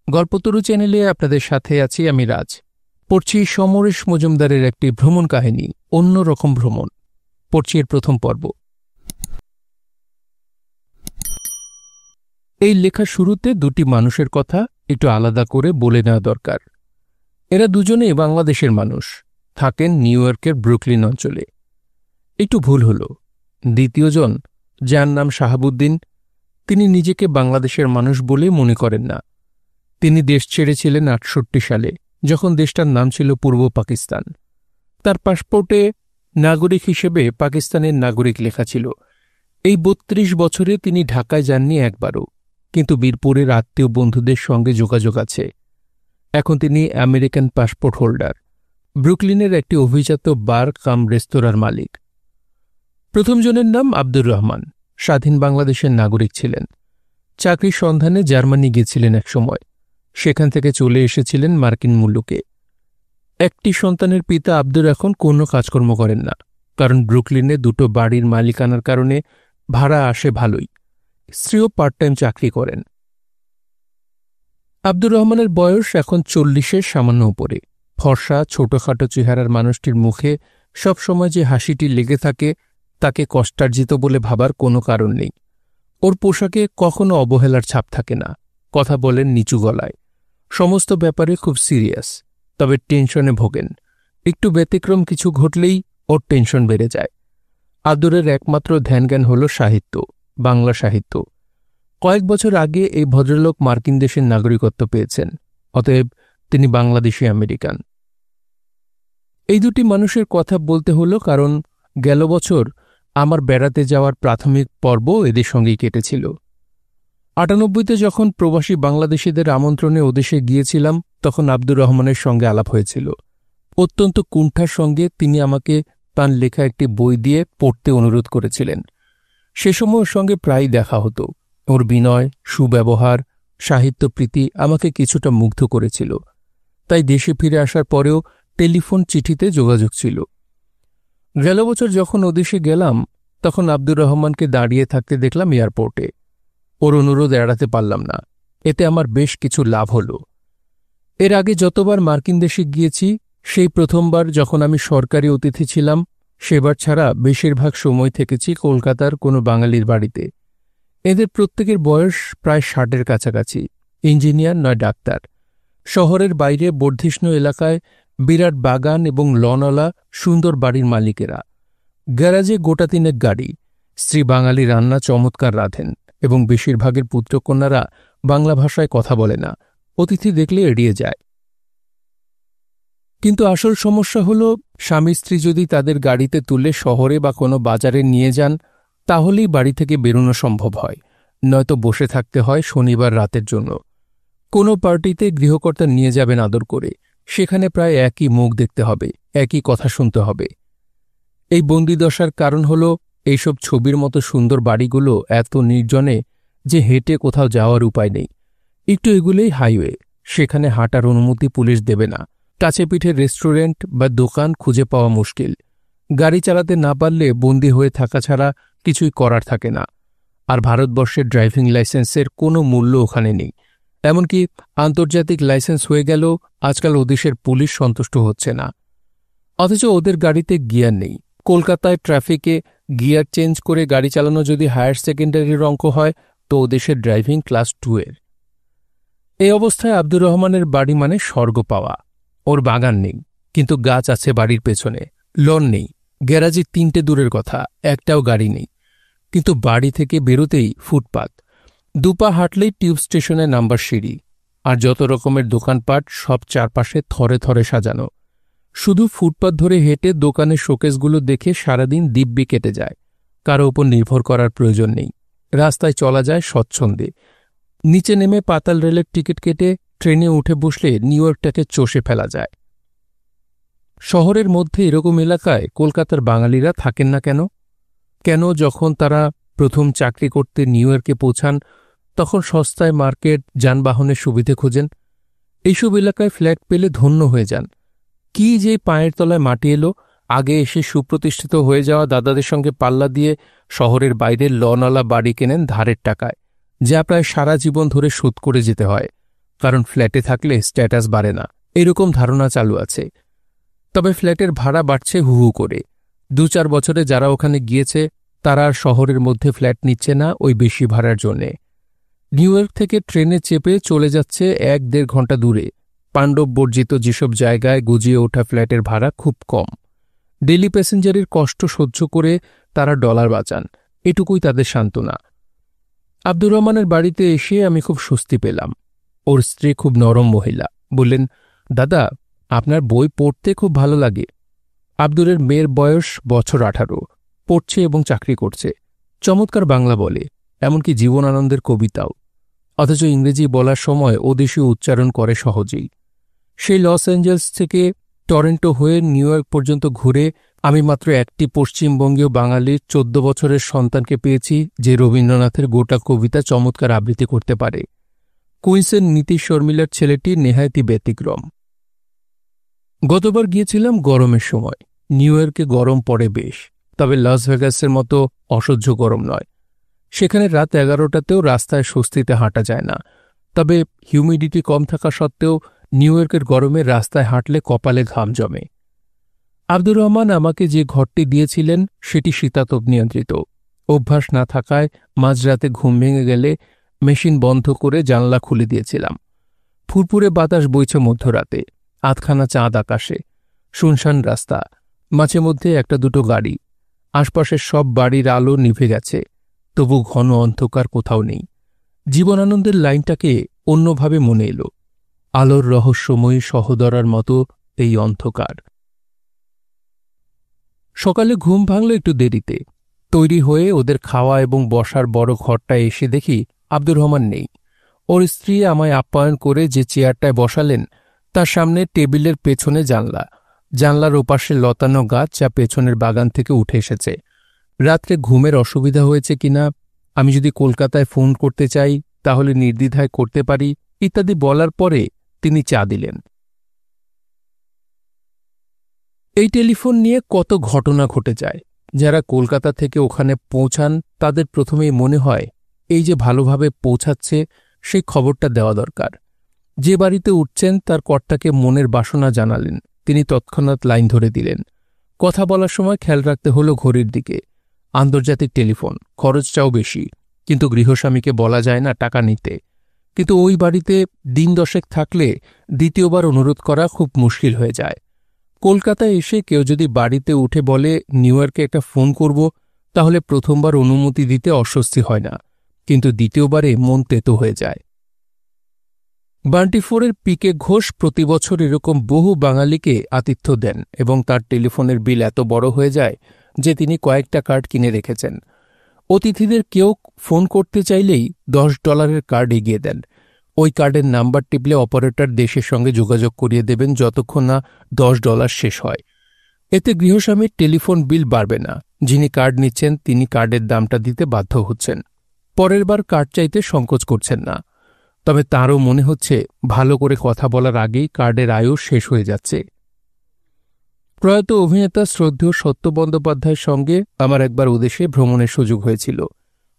গল্পতরু চ্যানেলে আপনাদের সাথে আছি আমি রাজ। পড়ছি সমরেশ মজুমদারের একটি ভ্রমণ কাহিনী, অন্যরকম ভ্রমণ। পড়ছি এর প্রথম পর্ব। এই লেখার শুরুতে দুটি মানুষের কথা একটু আলাদা করে বলে নেওয়া দরকার। এরা দুজনেই বাংলাদেশের মানুষ, থাকেন নিউ ইয়র্কের ব্রুকলিন অঞ্চলে। একটু ভুল হল, দ্বিতীয়জন, যার নাম শাহাবুদ্দিন, তিনি নিজেকে বাংলাদেশের মানুষ বলে মনে করেন না। তিনি দেশ ছেড়েছিলেন ৬৮ সালে, যখন দেশটার নাম ছিল পূর্ব পাকিস্তান। তার পাসপোর্টে নাগরিক হিসেবে পাকিস্তানের নাগরিক লেখা ছিল। এই ৩২ বছরে তিনি ঢাকায় যাননি একবারও, কিন্তু বীরপুরের আত্মীয় বন্ধুদের সঙ্গে যোগাযোগ আছে। এখন তিনি আমেরিকান পাসপোর্ট হোল্ডার, ব্রুকলিনের একটি অভিজাত বার কাম রেস্তোরাঁর মালিক। প্রথমজনের নাম আব্দুর রহমান, স্বাধীন বাংলাদেশের নাগরিক ছিলেন। চাকরির সন্ধানে জার্মানি গিয়েছিলেন একসময়, সেখান থেকে চলে এসেছিলেন মার্কিন মুলুকে। একটি সন্তানের পিতা আব্দুর এখন কোনো কাজকর্ম করেন না, কারণ ব্রুকলিনে দুটো বাড়ির মালিকানার কারণে ভাড়া আসে ভালোই। স্ত্রীও পার্ট টাইম চাকরি করেন। আব্দুর রহমানের বয়স এখন ৪০-এর সামান্য উপরে। ফর্সা ছোটখাটো চেহারার মানুষটির মুখে সবসময় যে হাসিটি লেগে থাকে, তাকে কষ্টার্জিত বলে ভাবার কোনো কারণ নেই। ওর পোশাকে কখনো অবহেলার ছাপ থাকে না। কথা বলেন নিচু গলায়, সমস্ত ব্যাপারে খুব সিরিয়াস, তবে টেনশনে ভোগেন। একটু ব্যতিক্রম কিছু ঘটলেই ওর টেনশন বেড়ে যায়। আব্দুরের একমাত্র ধ্যানজ্ঞান হল সাহিত্য, বাংলা সাহিত্য। কয়েক বছর আগে এই ভদ্রলোক মার্কিন দেশের নাগরিকত্ব পেয়েছেন, অতএব তিনি বাংলাদেশি আমেরিকান। এই দুটি মানুষের কথা বলতে হলো কারণ গেল বছর আমার বেড়াতে যাওয়ার প্রাথমিক পর্ব এদের সঙ্গেই কেটেছিল। ৯৮-তে যখন প্রবাসী বাংলাদেশিদের আমন্ত্রণে ওদেশে গিয়েছিলাম, তখন আব্দুর রহমানের সঙ্গে আলাপ হয়েছিল। অত্যন্ত কুণ্ঠার সঙ্গে তিনি আমাকে তাঁর লেখা একটি বই দিয়ে পড়তে অনুরোধ করেছিলেন। সে সময় ওর সঙ্গে প্রায়ই দেখা হতো। ওর বিনয়, সুব্যবহার, সাহিত্যপ্রীতি আমাকে কিছুটা মুগ্ধ করেছিল। তাই দেশে ফিরে আসার পরেও টেলিফোন চিঠিতে যোগাযোগ ছিল। গেল বছর যখন ওদেশে গেলাম, তখন আব্দুর রহমানকে দাঁড়িয়ে থাকতে দেখলাম এয়ারপোর্টে। ওর অনুরোধ এড়াতে পারলাম না। এতে আমার বেশ কিছু লাভ হল। এর আগে যতবার মার্কিন দেশে গিয়েছি, সেই প্রথমবার যখন আমি সরকারি অতিথি ছিলাম, সেবার ছাড়া বেশিরভাগ সময় থেকেছি কলকাতার কোনো বাঙালির বাড়িতে। এদের প্রত্যেকের বয়স প্রায় ৬০-এর কাছাকাছি, ইঞ্জিনিয়ার নয় ডাক্তার। শহরের বাইরে বর্ধিষ্ণু এলাকায় বিরাট বাগান এবং লনওয়ালা সুন্দর বাড়ির মালিকেরা। গ্যারাজে গোটা ৩ গাড়ি। স্ত্রী বাঙালি রান্না চমৎকার রাঁধেন এবং বেশিরভাগের পুত্রকন্যারা বাংলা ভাষায় কথা বলে না, অতিথি দেখলে এড়িয়ে যায়। কিন্তু আসল সমস্যা হল, স্বামী স্ত্রী যদি তাদের গাড়িতে তুলে শহরে বা কোনো বাজারে নিয়ে যান, তাহলেই বাড়ি থেকে বেরোনো সম্ভব হয়, নয়তো বসে থাকতে হয় শনিবার রাতের জন্য। কোনো পার্টিতে গৃহকর্তা নিয়ে যাবেন আদর করে, সেখানে প্রায় একই মুখ দেখতে হবে, একই কথা শুনতে হবে। এই বন্দিদশার কারণ হল, এইসব ছবির মতো সুন্দর বাড়িগুলো এত নির্জনে যে হেঁটে কোথাও যাওয়ার উপায় নেই। একটু এগুলোই হাইওয়ে, সেখানে হাঁটার অনুমতি পুলিশ দেবে না। কাছে পিঠে রেস্টুরেন্ট বা দোকান খুঁজে পাওয়া মুশকিল। গাড়ি চালাতে না পারলে বন্দী হয়ে থাকা ছাড়া কিছুই করার থাকে না। আর ভারতবর্ষের ড্রাইভিং লাইসেন্সের কোনো মূল্য ওখানে নেই। এমনকি আন্তর্জাতিক লাইসেন্স হয়ে গেলেও আজকাল ওদেশের পুলিশ সন্তুষ্ট হচ্ছে না। অথচ ওদের গাড়িতে গিয়ার নেই। কলকাতায় ট্রাফিকে গিয়ার চেঞ্জ করে গাড়ি চালানো যদি হায়ার সেকেন্ডারির অঙ্ক হয়, তো ওদেশের ড্রাইভিং ক্লাস 2-এর। এই অবস্থায় আব্দুর রহমানের বাড়ি মানে স্বর্গ পাওয়া। ওর বাগান নেই, কিন্তু গাছ আছে বাড়ির পেছনে। লন নেই, গ্যারাজে 3টে দূরের কথা, একটাও গাড়ি নেই। কিন্তু বাড়ি থেকে বেরোতেই ফুটপাত, দুপা হাঁটলেই টিউব স্টেশনের নাম্বার সিঁড়ি, আর যত রকমের দোকানপাট সব চারপাশে থরে থরে সাজানো। শুধু ফুটপাত ধরে হেঁটে দোকানের শোকেসগুলো দেখে সারাদিন দিব্যি কেটে যায়। কারো ওপর নির্ভর করার প্রয়োজন নেই। রাস্তায় চলা যায় স্বচ্ছন্দে। নিচে নেমে পাতাল রেলের টিকিট কেটে ট্রেনে উঠে বসলে নিউ ইয়র্কটাকে চষে ফেলা যায়। শহরের মধ্যে এরকম এলাকায় কলকাতার বাঙালিরা থাকেন না কেন? কেন যখন তারা প্রথম চাকরি করতে নিউ ইয়র্কে পৌঁছান, তখন সস্তায় মার্কেট, যানবাহনের সুবিধে খোঁজেন? এইসব এলাকায় ফ্ল্যাট পেলে ধন্য হয়ে যান। কি যে পায়ের তলায় মাটি এলো! আগে এসে সুপ্রতিষ্ঠিত হয়ে যাওয়া দাদাদের সঙ্গে পাল্লা দিয়ে শহরের বাইরের লনওয়ালা বাড়ি কেনেন ধারের টাকায়, যা প্রায় সারা জীবন ধরে শোধ করে যেতে হয়। কারণ ফ্ল্যাটে থাকলে স্ট্যাটাস বাড়ে না, এরকম ধারণা চালু আছে। তবে ফ্ল্যাটের ভাড়া বাড়ছে হু হু করে। 2-4 বছরে যারা ওখানে গিয়েছে তারা আর শহরের মধ্যে ফ্ল্যাট নিচ্ছে না ওই বেশি ভাড়ার জন্যে। নিউ ইয়র্ক থেকে ট্রেনে চেপে চলে যাচ্ছে 1-1.5 ঘন্টা দূরে। পাণ্ডব বর্জিত যেসব জায়গায় গুজিয়ে ওঠা ফ্ল্যাটের ভাড়া খুব কম। ডেলি প্যাসেঞ্জারের কষ্ট সহ্য করে তারা ডলার বাঁচান, এটুকুই তাদের সান্ত্বনা। আব্দুর রহমানের বাড়িতে এসে আমি খুব স্বস্তি পেলাম। ওর স্ত্রী খুব নরম মহিলা, বললেন, দাদা আপনার বই পড়তে খুব ভালো লাগে। আব্দুরের মেয়ের বয়স বছর 18, পড়ছে এবং চাকরি করছে। চমৎকার বাংলা বলে, এমনকি জীবনানন্দের কবিতাও, অথচ ইংরেজি বলার সময় ওদেশীয় উচ্চারণ করে সহজেই। সেই লস অ্যাঞ্জেলস থেকে টরেন্টো হয়ে নিউ ইয়র্ক পর্যন্ত ঘুরে আমি মাত্র একটি পশ্চিমবঙ্গীয় বাঙালির 14 বছরের সন্তানকে পেয়েছি যে রবীন্দ্রনাথের গোটা কবিতা চমৎকার আবৃত্তি করতে পারে। কুইন্সের নীতিশ শর্মিলার ছেলেটি নেহায়েতি ব্যতিক্রম। গতবার গিয়েছিলাম গরমের সময়। নিউ ইয়র্কে গরম পড়ে বেশ, তবে লস ভেগাসের মতো অসহ্য গরম নয়। সেখানে রাত 11টাতেও রাস্তায় স্বস্তিতে হাঁটা যায় না, তবে হিউমিডিটি কম থাকা সত্ত্বেও নিউ ইয়র্কের গরমে রাস্তায় হাঁটলে কপালে ঘাম জমে। আব্দুর রহমান আমাকে যে ঘরটি দিয়েছিলেন সেটি শীতাতপ নিয়ন্ত্রিত। অভ্যাস না থাকায় মাঝরাতে ঘুম ভেঙে গেলে মেশিন বন্ধ করে জানলা খুলে দিয়েছিলাম। ফুরফুরে বাতাস বইছে মধ্যরাতে, আধখানা চাঁদ আকাশে, শুনশান রাস্তা, মাঝে মধ্যে 1-2 গাড়ি। আশপাশের সব বাড়ির আলো নিভে গেছে, তবু ঘন অন্ধকার কোথাও নেই। জীবনানন্দের লাইনটাকে অন্যভাবে মনে এলো, আলোর রহস্যময়ী সহদরার মতো এই অন্ধকার। সকালে ঘুম ভাঙল একটু দেরিতে। তৈরি হয়ে ওদের খাওয়া এবং বসার বড় ঘরটায় এসে দেখি আব্দুর রহমান নেই। ওর স্ত্রী আমায় আপ্যায়ন করে যে চেয়ারটায় বসালেন তার সামনে টেবিলের পেছনে জানলা, জানলার ওপাশে লতানো গাছ যা পেছনের বাগান থেকে উঠে এসেছে। রাত্রে ঘুমের অসুবিধা হয়েছে কিনা, আমি যদি কলকাতায় ফোন করতে চাই তাহলে নির্দ্বিধায় করতে পারি ইত্যাদি বলার পরে তিনি চা দিলেন। এই টেলিফোন নিয়ে কত ঘটনা ঘটে যায়। যারা কলকাতা থেকে ওখানে পৌঁছান তাদের প্রথমেই মনে হয় এই যে ভালোভাবে পৌঁছাচ্ছে সেই খবরটা দেওয়া দরকার। যে বাড়িতে উঠছেন তার কর্তাকে মনের বাসনা জানালেন, তিনি তৎক্ষণাৎ লাইন ধরে দিলেন। কথা বলার সময় খেয়াল রাখতে হলো ঘড়ির দিকে। আন্তর্জাতিক টেলিফোন, খরচটাও বেশি, কিন্তু গৃহস্বামীকে বলা যায় না টাকা নিতে। কিন্তু ওই বাড়িতে দিন 10 থাকলে দ্বিতীয়বার অনুরোধ করা খুব মুশকিল হয়ে যায়। কলকাতায় এসে কেউ যদি বাড়িতে উঠে বলে নিউ ইয়র্কে একটা ফোন করব, তাহলে প্রথমবার অনুমতি দিতে অস্বস্তি হয় না, কিন্তু দ্বিতীয়বারে মন তেতো হয়ে যায়। বান্টিফোরের পিকে ঘোষ প্রতি বছর এরকম বহু বাঙালিকে আতিথ্য দেন এবং তার টেলিফোনের বিল এত বড় হয়ে যায় যে তিনি কয়েকটা কার্ড কিনে রেখেছেন। অতিথিদের কেউ ফোন করতে চাইলেই $10 কার্ড এগিয়ে দেন। ওই কার্ডের নাম্বার টিপলে অপারেটর দেশের সঙ্গে যোগাযোগ করিয়ে দেবেন যতক্ষণ না $10 শেষ হয়। এতে গৃহস্বামীর টেলিফোন বিল বাড়বে না। যিনি কার্ড নিচ্ছেন তিনি কার্ডের দামটা দিতে বাধ্য হচ্ছেন, পরের বার কার্ড চাইতে সংকোচ করছেন না। তবে তাঁরও মনে হচ্ছে ভালো করে কথা বলার আগেই কার্ডের আয়ু শেষ হয়ে যাচ্ছে। প্রয়াত অভিনেতা শ্রদ্ধেয় সত্য বন্দ্যোপাধ্যায়ের সঙ্গে আমার একবার ওদেশে ভ্রমণের সুযোগ হয়েছিল।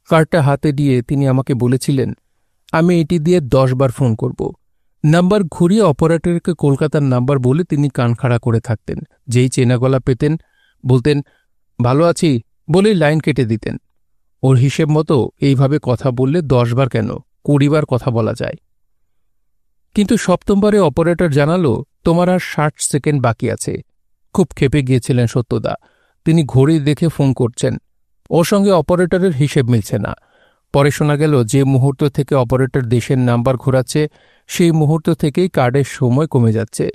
কার্ডটা হাতে দিয়ে তিনি আমাকে বলেছিলেন, আমি এটি দিয়ে 10 বার ফোন করব। নাম্বার ঘুরিয়ে অপারেটরকে কলকাতার নাম্বার বলে তিনি কান খাড়া করে থাকতেন। যেই চেনা গলা পেতেন বলতেন, ভালো আছি বলেই লাইন কেটে দিতেন। ওর হিসেব মতো এইভাবে কথা বললে 10 বার কেন 20 বার কথা বলা যায়। কিন্তু 7মবারে অপারেটর জানালো, তোমার আর 60 সেকেন্ড বাকি আছে। খুব ক্ষেপে গিয়েছিলেন সত্যদা। তিনি ঘড়ি দেখে ফোন করছেন, ওর সঙ্গে অপারেটরের হিসেব মিলছে না। পরে শোনা গেল যে মুহূর্ত থেকে অপারেটর দেশের নাম্বার ঘোরাচ্ছে সেই মুহূর্ত থেকেই কার্ডের সময় কমে যাচ্ছে।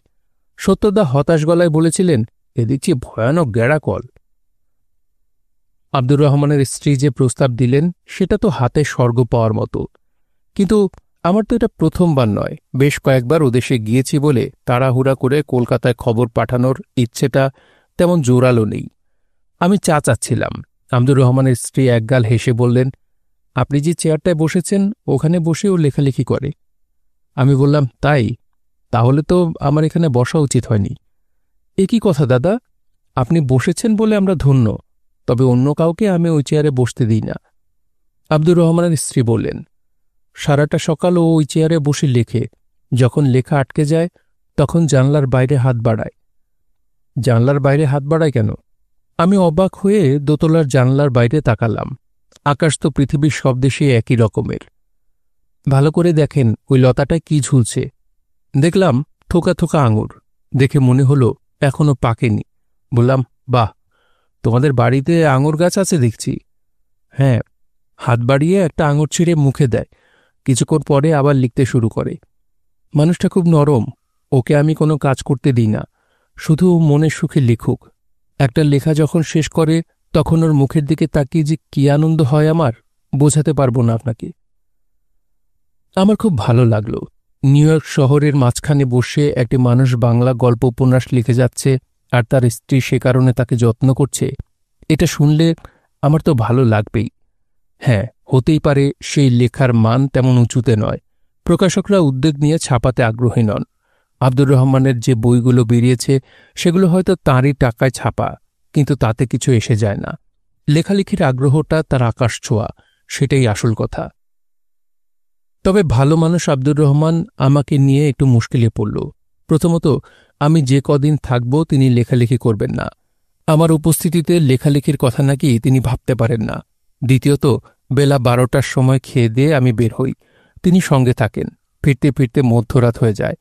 সত্যদা হতাশ গলায় বলেছিলেন, এ দেখছি ভয়ানক গ্যাড়া কল। আব্দুর রহমানের স্ত্রী যে প্রস্তাব দিলেন সেটা তো হাতে স্বর্গ পাওয়ার মতো। কিন্তু আমার তো এটা প্রথমবার নয়, বেশ কয়েকবার ওদেশে গিয়েছি বলে তাড়াহুড়া করে কলকাতায় খবর পাঠানোর ইচ্ছেটা তেমন জোরালো নেই। আমি চা চাচ্ছিলাম। আব্দুর রহমানের স্ত্রী একগাল হেসে বললেন, আপনি যে চেয়ারটায় বসেছেন ওখানে বসে ও লেখালেখি করে। আমি বললাম, তাই? তাহলে তো আমার এখানে বসা উচিত হয়নি। এ কি কথা দাদা, আপনি বসেছেন বলে আমরা ধন্য, তবে অন্য কাউকে আমি ওই চেয়ারে বসতে দিই না। আব্দুর রহমানের স্ত্রী বললেন, সারাটা সকাল ও ওই চেয়ারে বসে লেখে, যখন লেখা আটকে যায় তখন জানলার বাইরে হাত বাড়ায়। জানলার বাইরে হাত বাড়ায় কেন? আমি অবাক হয়ে দোতলার জানলার বাইরে তাকালাম। আকাশ তো পৃথিবীর সব দেশে একই রকমের। ভালো করে দেখেন ওই লতাটায় কি ঝুলছে। দেখলাম থোকা থোকা আঙুর। দেখে মনে হলো এখনো পাকেনি। বললাম, বাহ, তোমাদের বাড়িতে আঙুর গাছ আছে দেখছি। হ্যাঁ। হাত বাড়িয়ে একটা আঙুর ছিঁড়ে মুখে দেয়। কিছুক্ষণ পরে আবার লিখতে শুরু করে। মানুষটা খুব নরম। ওকে আমি কোনো কাজ করতে দিই না, শুধু মনের সুখে লিখুক। একটা লেখা যখন শেষ করে তখন ওর মুখের দিকে তাকিয়ে যে কী আনন্দ হয় আমার বোঝাতে পারবো না আপনাকে। আমার খুব ভালো লাগলো। নিউ ইয়র্ক শহরের মাঝখানে বসে একটি মানুষ বাংলা গল্প উপন্যাস লিখে যাচ্ছে, আর তার স্ত্রী সে কারণে তাকে যত্ন করছে। এটা শুনলে আমার তো ভালো লাগবেই। হ্যাঁ, হতেই পারে সেই লেখার মান তেমন উঁচুতে নয়, প্রকাশকরা উদ্যোগ নিয়ে ছাপাতে আগ্রহী নন। আব্দুর রহমানের যে বইগুলো বেরিয়েছে সেগুলো হয়তো তাঁরই টাকায় ছাপা, কিন্তু তাতে কিছু এসে যায় না। লেখালেখির আগ্রহটা তার আকাশ ছোঁয়া, সেটাই আসল কথা। তবে ভালো মানুষ আব্দুর রহমান আমাকে নিয়ে একটু মুশকিলে পড়ল। প্রথমত, আমি যে কদিন থাকব তিনি লেখালেখি করবেন না। আমার উপস্থিতিতে লেখালেখির কথা নাকি তিনি ভাবতে পারেন না। দ্বিতীয়ত, বেলা 12টার সময় খেয়ে দিয়ে আমি বের হই, তিনি সঙ্গে থাকেন। ফিরতে ফিরতে মধ্যরাত হয়ে যায়।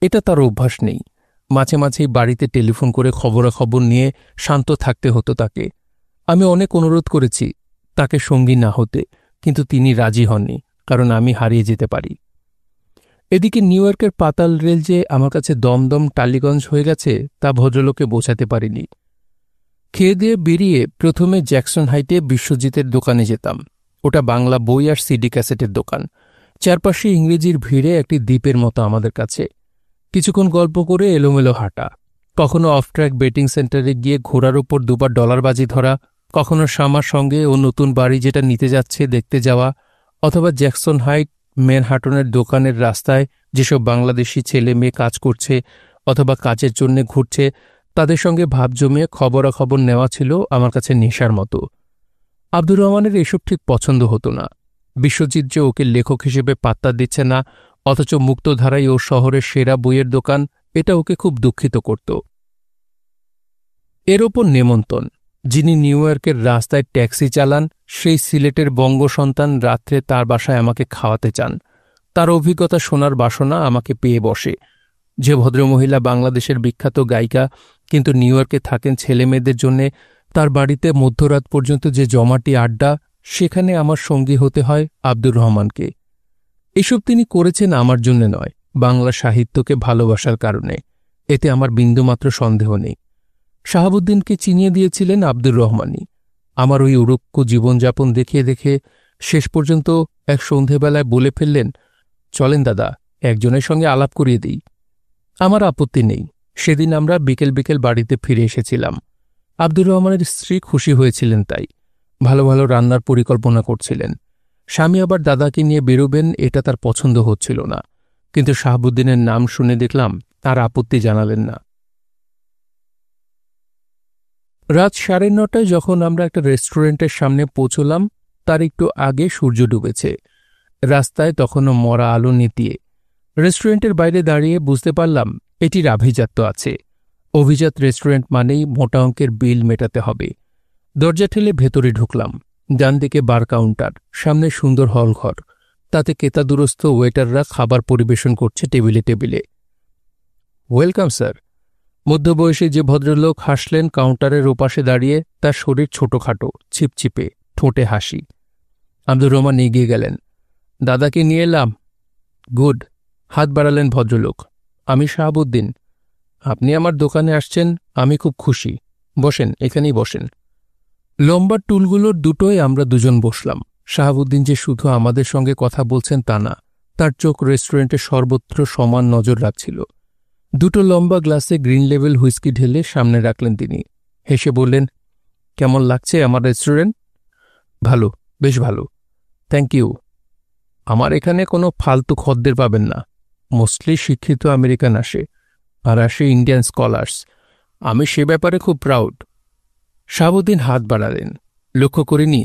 এটা তার অভ্যাস নেই। মাঝে মাঝেই বাড়িতে টেলিফোন করে খবরাখবর নিয়ে শান্ত থাকতে হতো তাকে। আমি অনেক অনুরোধ করেছি তাকে সঙ্গী না হতে, কিন্তু তিনি রাজি হননি, কারণ আমি হারিয়ে যেতে পারি। এদিকে নিউ ইয়র্কের পাতাল রেল যে আমার কাছে দমদম টালিগঞ্জ হয়ে গেছে তা ভদ্রলোকে বোঝাতে পারিনি। খেয়ে দিয়ে বেরিয়ে প্রথমে জ্যাকসন হাইটে বিশ্বজিতের দোকানে যেতাম। ওটা বাংলা বই আর সিডি ক্যাসেটের দোকান। চারপাশে ইংরেজির ভিড়ে একটি দ্বীপের মতো আমাদের কাছে। কিছুক্ষণ গল্প করে এলোমেলো হাঁটা, কখনো অফ ট্র্যাক বেটিং সেন্টারে গিয়ে ঘোড়ার ওপর দুবার ডলারবাজি ধরা, কখনো শামার সঙ্গে ও নতুন বাড়ি যেটা নিতে যাচ্ছে দেখতে যাওয়া, অথবা জ্যাকসন হাইট ম্যানহাটনের দোকানের রাস্তায় যেসব বাংলাদেশি ছেলে মেয়ে কাজ করছে অথবা কাজের জন্যে ঘুরছে তাদের সঙ্গে ভাব জমিয়ে খবরাখবর নেওয়া ছিল আমার কাছে নেশার মতো। আব্দুর রহমানের এসব ঠিক পছন্দ হতো না। বিশ্বজিৎ যে ওকে লেখক হিসেবে পাত্তা দিচ্ছে না, অথচ মুক্তধারাই ও শহরের সেরা বইয়ের দোকান, এটা ওকে খুব দুঃখিত করত। এর ওপর নেমন্তন, যিনি নিউ ইয়র্কের রাস্তায় ট্যাক্সি চালান, সেই সিলেটের বঙ্গসন্তান রাত্রে তার বাসায় আমাকে খাওয়াতে চান। তার অভিজ্ঞতা শোনার বাসনা আমাকে পেয়ে বসে। যে ভদ্রমহিলা বাংলাদেশের বিখ্যাত গায়িকা, কিন্তু নিউ ইয়র্কে থাকেন ছেলেমেয়েদের জন্যে, তার বাড়িতে মধ্যরাত পর্যন্ত যে জমাটি আড্ডা, সেখানে আমার সঙ্গী হতে হয় আব্দুর রহমানকে। এসব তিনি করেছেন আমার জন্য নয়, বাংলা সাহিত্যকে ভালোবাসার কারণে। এতে আমার বিন্দুমাত্র সন্দেহ নেই। শাহাবুদ্দিনকে চিনিয়ে দিয়েছিলেন আব্দুর রহমানই। আমার ওই উড়ুক্কু জীবনযাপন দেখে দেখে শেষ পর্যন্ত এক সন্ধেবেলায় বলে ফেললেন, চলেন দাদা, একজনের সঙ্গে আলাপ করিয়ে দিই। আমার আপত্তি নেই। সেদিন আমরা বিকেল বিকেল বাড়িতে ফিরে এসেছিলাম। আব্দুর রহমানের স্ত্রী খুশি হয়েছিলেন তাই। ভালো ভালো রান্নার পরিকল্পনা করছিলেন। স্বামী আবার দাদাকে নিয়ে বেরোবেন এটা তার পছন্দ হচ্ছিল না, কিন্তু শাহাবুদ্দিনের নাম শুনে দেখলাম তার আপত্তি জানালেন না। রাত 9:30টায় যখন আমরা একটা রেস্টুরেন্টের সামনে পৌঁছলাম, তার একটু আগে সূর্য ডুবেছে। রাস্তায় তখনও মরা আলো নেতিয়ে। রেস্টুরেন্টের বাইরে দাঁড়িয়ে বুঝতে পারলাম এটির আভিজাত্য আছে। অভিজাত রেস্টুরেন্ট মানেই মোটা অঙ্কের বিল মেটাতে হবে। দরজা ঠেলে ভেতরে ঢুকলাম। ডান দিকে বার কাউন্টার, সামনে সুন্দর হলঘর, তাতে কেতাদুরস্থ ওয়েটাররা খাবার পরিবেশন করছে টেবিলে টেবিলে। Welcome sir. মধ্যবয়সী যে ভদ্রলোক হাসলেন কাউন্টারের ওপাশে দাঁড়িয়ে, তার শরীর ছোটখাটো, ছিপছিপে, ঠোঁটে হাসি। আব্দুর রহমান এগিয়ে গেলেন। দাদাকে নিয়ে এলাম। গুড। হাত বাড়ালেন ভদ্রলোক। আমি শাহাবুদ্দিন। আপনি আমার দোকানে আসছেন, আমি খুব খুশি। বসেন, এখানেই বসেন। লম্বা টুলগুলোর দুটোই আমরা দুজন বসলাম। শাহাবুদ্দিন যে শুধু আমাদের সঙ্গে কথা বলছেন তা না, তার চোখ রেস্টুরেন্টে সর্বত্র সমান নজর রাখছিল। দুটো লম্বা গ্লাসে গ্রিন লেভেল হুইস্কি ঢেলে সামনে রাখলেন তিনি। হেসে বললেন, কেমন লাগছে আমার রেস্টুরেন্ট? ভালো, বেশ ভালো, থ্যাংক ইউ। আমার এখানে কোনো ফালতু খদ্দের পাবেন না। মোস্টলি শিক্ষিত আমেরিকান আসে, আর আসে ইন্ডিয়ান স্কলার্স। আমি সে ব্যাপারে খুব প্রাউড। শাহাবুদ্দিন হাত বাড়ালেন। লক্ষ্য করিনি,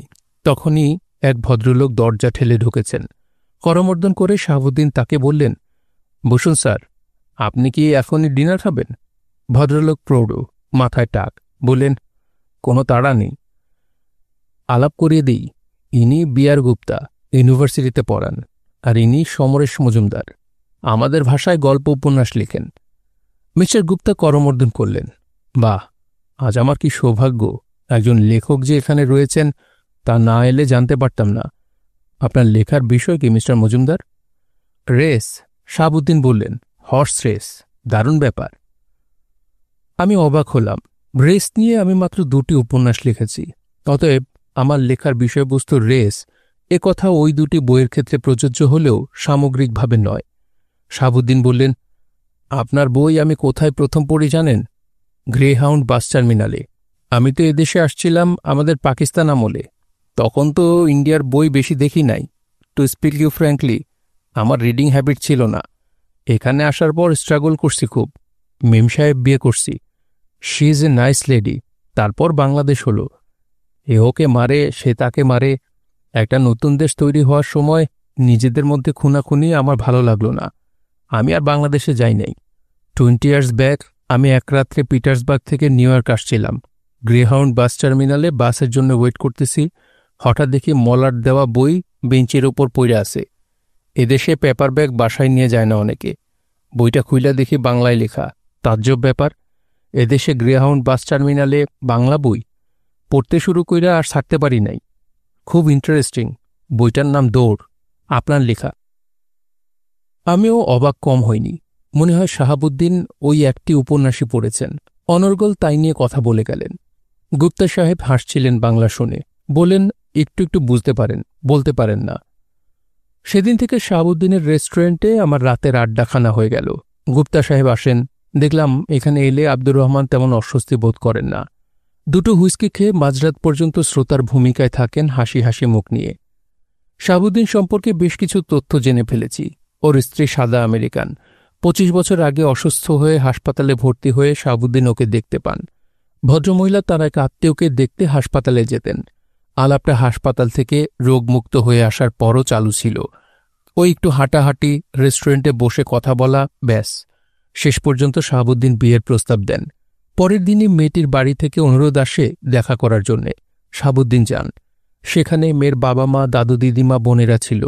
তখনই এক ভদ্রলোক দরজা ঠেলে ঢুকেছেন। করমর্দন করে শাহাবুদ্দিন তাকে বললেন, বসুন স্যার, আপনি কি এখনই ডিনার খাবেন? ভদ্রলোক প্রৌঢ়, মাথায় টাক, বললেন, কোনো তাড়া নেই। আলাপ করিয়ে দিই, ইনি বিআর গুপ্তা, ইউনিভার্সিটিতে পড়ান, আর ইনি সমরেশ মজুমদার, আমাদের ভাষায় গল্প উপন্যাস লেখেন। মিস্টার গুপ্তা করমর্দন করলেন। বাহ, আজ আমার কি সৌভাগ্য, একজন লেখক যে এখানে রয়েছেন তা না এলে জানতে পারতাম না। আপনার লেখার বিষয় কি মিস্টার মজুমদার? রেস, শাহাবুদ্দিন বললেন। হর্স রেস, দারুণ ব্যাপার। আমি অবাক হলাম। রেস নিয়ে আমি মাত্র 2টি উপন্যাস লিখেছি, অতএব আমার লেখার বিষয়বস্তু রেস, এ কথা ওই 2টি বইয়ের ক্ষেত্রে প্রযোজ্য হলেও সামগ্রিকভাবে নয়। শাহাবুদ্দিন বললেন, আপনার বই আমি কোথায় প্রথম পড়ি জানেন? গ্রেহাউন্ড বাস টার্মিনালে। আমি তো এদেশে আসছিলাম আমাদের পাকিস্তান আমলে, তখন তো ইন্ডিয়ার বই বেশি দেখি নাই। টু স্পিক ইউ ফ্র্যাঙ্কলি, আমার রিডিং হ্যাবিট ছিল না। এখানে আসার পর স্ট্রাগল করছি খুব। মেম সাহেব বিয়ে করছি, she is a nice lady. তারপর বাংলাদেশ হলো, এ ওকে মারে, সে তাকে মারে। একটা নতুন দেশ তৈরি হওয়ার সময় নিজেদের মধ্যে খুনাখুনি আমার ভালো লাগলো না। আমি আর বাংলাদেশে যাই নাই। 20 ইয়ার্স ব্যাক আমি এক রাত্রে পিটার্সবার্গ থেকে নিউ ইয়র্ক আসছিলাম। গ্রেহাউন্ড বাস টার্মিনালে বাসের জন্য ওয়েট করতেছি, হঠাৎ দেখি মলার দেওয়া বই বেঞ্চের ওপর পড়ে আছে। এদেশে পেপার ব্যাগ বাসায় নিয়ে যায় না অনেকে। বইটা খুইলা দেখি বাংলায় লেখা। তাজ্জব ব্যাপার, এদেশে গ্রেহাউন্ড বাস টার্মিনালে বাংলা বই। পড়তে শুরু কইরা আর ছাড়তে পারি নাই। খুব ইন্টারেস্টিং। বইটার নাম দৌড়, আপনার লেখা। আমিও অবাক কম হইনি। মনে হয় শাহাবুদ্দিন ওই একটি উপন্যাসই পড়েছেন। অনর্গল তাই নিয়ে কথা বলে গেলেন। গুপ্তা সাহেব হাসছিলেন বাংলা শুনে, বলেন, একটু একটু বুঝতে পারেন, বলতে পারেন না। সেদিন থেকে শাহাবুদ্দিনের রেস্টুরেন্টে আমার রাতের আড্ডাখানা হয়ে গেল। গুপ্তা সাহেব আসেন, দেখলাম এখানে এলে আব্দুর রহমান তেমন অস্বস্তি বোধ করেন না। 2টো হুইস্কি খেয়ে মাঝরাত পর্যন্ত শ্রোতার ভূমিকায় থাকেন হাসি হাসি মুখ নিয়ে। শাহাবুদ্দিন সম্পর্কে বেশ কিছু তথ্য জেনে ফেলেছি। ওর স্ত্রী সাদা আমেরিকান। 25 বছর আগে অসুস্থ হয়ে হাসপাতালে ভর্তি হয়ে শাহাবুদ্দিন ওকে দেখতে পান। ভদ্রমহিলা তার এক আত্মীয়কে দেখতে হাসপাতালে যেতেন। আলাপটা হাসপাতাল থেকে রোগমুক্ত হয়ে আসার পরও চালু ছিল। ওই একটু হাঁটাহাঁটি, রেস্টুরেন্টে বসে কথা বলা, ব্যাস। শেষ পর্যন্ত শাহাবুদ্দিন বিয়ের প্রস্তাব দেন। পরের দিনই মেয়েটির বাড়ি থেকে অনুরোধ আসে দেখা করার জন্যে। শাহাবুদ্দিন যান। সেখানে মেয়ের বাবা মা, দাদু দিদিমা, বোনেরা ছিল।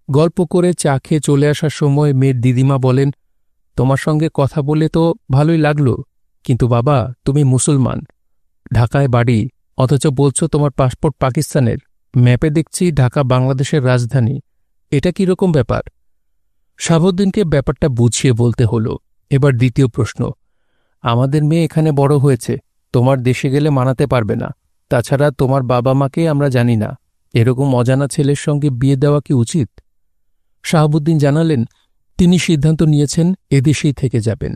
গল্প করে চা খেয়ে চলে আসার সময় মেয়ের দিদিমা বলেন, তোমার সঙ্গে কথা বলে তো ভালোই লাগলো, কিন্তু বাবা তুমি মুসলমান, ঢাকায় বাড়ি, অথচ বলছো তোমার পাসপোর্ট পাকিস্তানের। ম্যাপে দেখছি ঢাকা বাংলাদেশের রাজধানী। এটা কীরকম ব্যাপার? শাহাবুদ্দিনকে ব্যাপারটা বুঝিয়ে বলতে হলো। এবার দ্বিতীয় প্রশ্ন, আমাদের মেয়ে এখানে বড় হয়েছে, তোমার দেশে গেলে মানাতে পারবে না। তাছাড়া তোমার বাবা মাকে আমরা জানি না, এরকম অজানা ছেলের সঙ্গে বিয়ে দেওয়া কি উচিত? শাহাবুদ্দিন জানালেন, তিনি সিদ্ধান্ত নিয়েছেন এদেশেই থেকে যাবেন।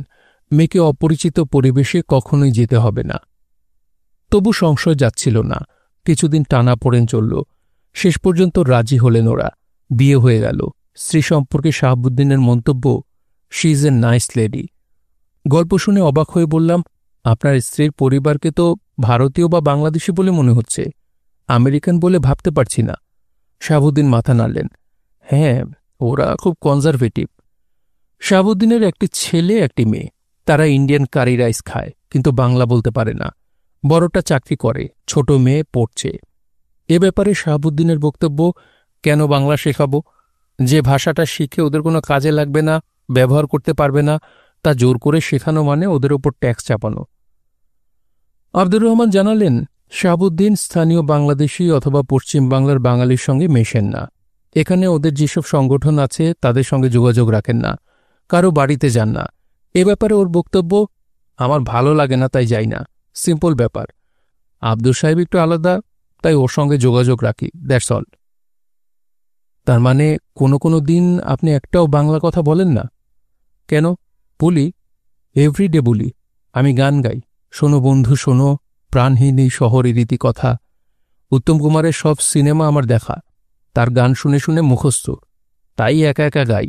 মেয়েকে অপরিচিত পরিবেশে কখনোই যেতে হবে না। তবু সংশয় যাচ্ছিল না। কিছুদিন টানাপোড়েন চলল। শেষ পর্যন্ত রাজি হলেন ওরা। বিয়ে হয়ে গেল। স্ত্রী সম্পর্কে শাহাবুদ্দিনের মন্তব্য, she is a nice lady. গল্প শুনে অবাক হয়ে বললাম, আপনার স্ত্রীর পরিবারকে তো ভারতীয় বা বাংলাদেশি বলে মনে হচ্ছে, আমেরিকান বলে ভাবতে পারছি না। শাহাবুদ্দিন মাথা নাড়লেন। হ্যাঁ, ওরা খুব কনজারভেটিভ। শাহাবুদ্দিনের একটি ছেলে, একটি মেয়ে। তারা ইন্ডিয়ান কারি রাইস খায়, কিন্তু বাংলা বলতে পারে না। বড়টা চাকরি করে, ছোট মেয়ে পড়ছে। এ ব্যাপারে শাহাবুদ্দিনের বক্তব্য, কেন বাংলা শেখাবো? যে ভাষাটা শিখে ওদের কোনো কাজে লাগবে না, ব্যবহার করতে পারবে না, তা জোর করে শেখানো মানে ওদের ওপর ট্যাক্স চাপানো। আব্দুর রহমান জানালেন, শাহাবুদ্দিন স্থানীয় বাংলাদেশি অথবা পশ্চিম বাংলার বাঙালির সঙ্গে মেশেন না। এখানে ওদের যেসব সংগঠন আছে তাদের সঙ্গে যোগাযোগ রাখেন না, কারো বাড়িতে যান না। এ ব্যাপারে ওর বক্তব্য, আমার ভালো লাগে না তাই যাই না, সিম্পল ব্যাপার। আব্দুর সাহেব একটু আলাদা, তাই ওর সঙ্গে যোগাযোগ রাখি, দ্যাটস অল। তার মানে কোনো দিন আপনি একটাও বাংলা কথা বলেন না? কেন, বলি, এভরিডে বলি। আমি গান গাই, শোনো বন্ধু শোনো, প্রাণহীন এই শহরের রীতি কথা। উত্তম কুমারের সব সিনেমা আমার দেখা, তার গান শুনে শুনে মুখস্থ, তাই একা একা গাই।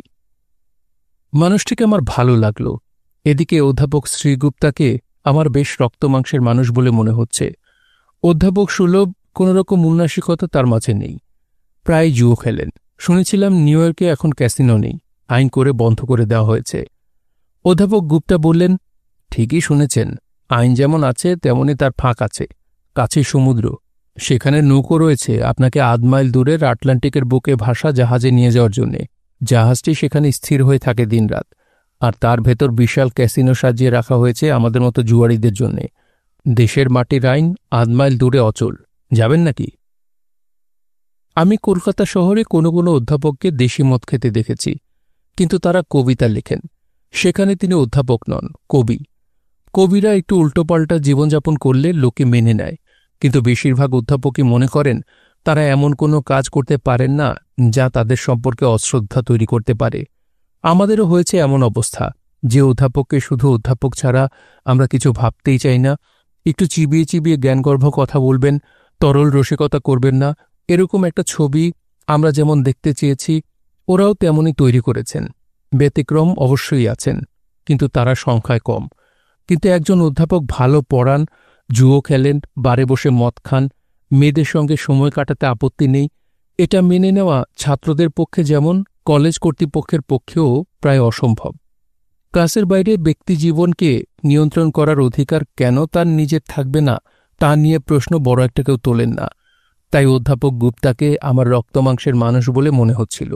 মানুষটিকে আমার ভালো লাগলো। এদিকে অধ্যাপক শ্রীগুপ্তাকে আমার বেশ রক্তমাংসের মানুষ বলে মনে হচ্ছে। অধ্যাপক সুলভ কোনোরকম উন্নাসিকতা তার মাঝে নেই। প্রায় জুয়ো খেলেন। শুনেছিলাম নিউ ইয়র্কে এখন ক্যাসিনো নেই, আইন করে বন্ধ করে দেওয়া হয়েছে। অধ্যাপক গুপ্তা বললেন, ঠিকই শুনেছেন, আইন যেমন আছে তেমনি তার ফাঁক আছে। কাছে সমুদ্র, সেখানে নৌকো রয়েছে আপনাকে ৮ মাইল দূরের আটলান্টিকের বুকে ভাসা জাহাজে নিয়ে যাওয়ার জন্যে। জাহাজটি সেখানে স্থির হয়ে থাকে দিনরাত, আর তার ভেতর বিশাল ক্যাসিনো সাজিয়ে রাখা হয়েছে আমাদের মতো জুয়ারিদের জন্যে। দেশের মাটির আইন ৮ মাইল দূরে অচল। যাবেন নাকি? আমি কলকাতা শহরে কোনো কোনো অধ্যাপককে দেশি মদ খেতে দেখেছি, কিন্তু তারা কবিতা লেখেন। সেখানে তিনি অধ্যাপক নন, কবি। কবিরা একটু উল্টোপাল্টা জীবনযাপন করলে লোকে মেনে নেয়, কিন্তু বেশিরভাগ অধ্যাপকই মনে করেন তারা এমন কোনো কাজ করতে পারেন না যা তাদের সম্পর্কে অশ্রদ্ধা তৈরি করতে পারে। আমাদেরও হয়েছে এমন অবস্থা, যে অধ্যাপককে শুধু অধ্যাপক ছাড়া আমরা কিছু ভাবতেই চাই না। একটু চিবিয়ে চিবিয়ে জ্ঞানগর্ভ কথা বলবেন, তরল রসিকতা করবেন না, এরকম একটা ছবি আমরা যেমন দেখতে চেয়েছি ওরাও তেমনই তৈরি করেছেন। ব্যতিক্রম অবশ্যই আছেন, কিন্তু তারা সংখ্যায় কম। কিন্তু একজন অধ্যাপক ভালো পড়ান, জুয়ো খেলেন, বারে বসে মদ খান, মেয়েদের সঙ্গে সময় কাটাতে আপত্তি নেই, এটা মেনে নেওয়া ছাত্রদের পক্ষে যেমন কলেজ কর্তৃপক্ষের পক্ষেও প্রায় অসম্ভব। ক্লাসের বাইরে ব্যক্তিজীবনকে নিয়ন্ত্রণ করার অধিকার কেন তার নিজের থাকবে না, তা নিয়ে প্রশ্ন বড় একটা কেউ তোলেন না। তাই অধ্যাপক গুপ্তাকে আমার রক্তমাংসের মানুষ বলে মনে হচ্ছিল।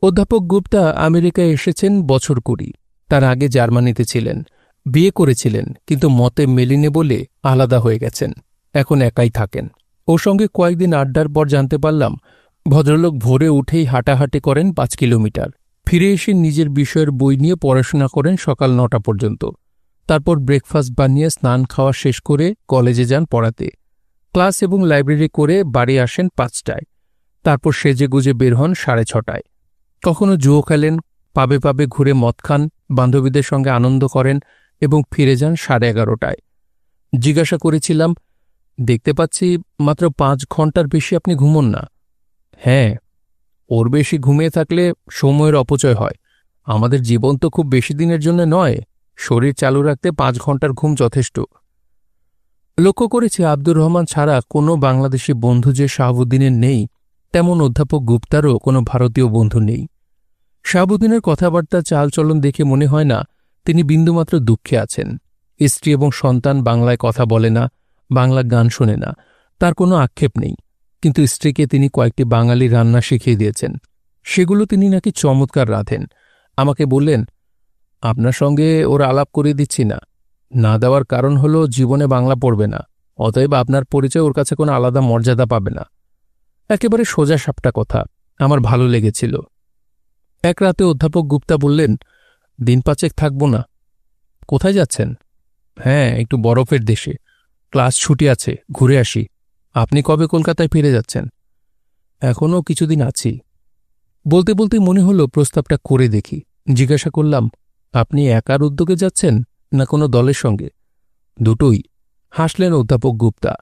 অধ্যাপক গুপ্তা আমেরিকায় এসেছেন বছর ২০। তার আগে জার্মানিতে ছিলেন, বিয়ে করেছিলেন, কিন্তু মতে মেলিনে বলে আলাদা হয়ে গেছেন। এখন একাই থাকেন। ওর সঙ্গে কয়েকদিন আড্ডার পর জানতে পারলাম ভদ্রলোক ভোরে উঠেই হাঁটাহাঁটি করেন ৫ কিলোমিটার, ফিরে এসে নিজের বিষয়ের বই নিয়ে পড়াশোনা করেন সকাল ৯টা পর্যন্ত। তারপর ব্রেকফাস্ট বানিয়ে স্নান খাওয়া শেষ করে কলেজে যান পড়াতে। ক্লাস এবং লাইব্রেরি করে বাড়ি আসেন ৫টায়। তারপর সেজেগুজে বের হন ৬:৩০টায়। কখনো জুয়ো খেলেন, পাবে পাবে ঘুরে মদ খান, বান্ধবীদের সঙ্গে আনন্দ করেন এবং ফিরে যান ১১:৩০টায়। জিজ্ঞাসা করেছিলাম, দেখতে পাচ্ছি মাত্র ৫ ঘন্টার বেশি আপনি ঘুমোন না। হ্যাঁ, ওর বেশি ঘুমিয়ে থাকলে সময়ের অপচয় হয়। আমাদের জীবন তো খুব বেশি দিনের জন্য নয়, শরীর চালু রাখতে ৫ ঘন্টার ঘুম যথেষ্ট। লক্ষ্য করেছি আব্দুর রহমান ছাড়া কোনো বাংলাদেশি বন্ধু যে শাহাবুদ্দিনের নেই, তেমন অধ্যাপক গুপ্তারও কোনো ভারতীয় বন্ধু নেই। শাহাবুদ্দিনের কথাবার্তা চালচলন দেখে মনে হয় না তিনি বিন্দুমাত্র দুঃখে আছেন। স্ত্রী এবং সন্তান বাংলায় কথা বলে না, বাংলা গান শোনে না, তার কোনো আক্ষেপ নেই। কিন্তু স্ত্রীকে তিনি কয়েকটি বাঙালি রান্না শিখিয়ে দিয়েছেন, সেগুলো তিনি নাকি চমৎকার রাঁধেন। আমাকে বললেন, আপনার সঙ্গে ওর আলাপ করিয়ে দিচ্ছি না, না দেওয়ার কারণ হলো জীবনে বাংলা পড়বে না, অতএব আপনার পরিচয় ওর কাছে কোনো আলাদা মর্যাদা পাবে না। একেবারে সোজা সাপটা কথা, আমার ভালো লেগেছিল। এক রাতে অধ্যাপক গুপ্তা বললেন, দিন ৫ থাকব না। কোথায় যাচ্ছেন? হ্যাঁ, একটু বরফের দেশে। ক্লাস ছুটি আছে, ঘুরে আসি। আপনি কবে কলকাতায় ফিরে যাচ্ছেন? এখনও কিছুদিন আছি। বলতে বলতে মনে হলো প্রস্তাবটা করে দেখি। জিজ্ঞাসা করলাম, আপনি একার উদ্যোগে যাচ্ছেন না কোনো দলের সঙ্গে? দুটোই, হাসলেন অধ্যাপক গুপ্তা।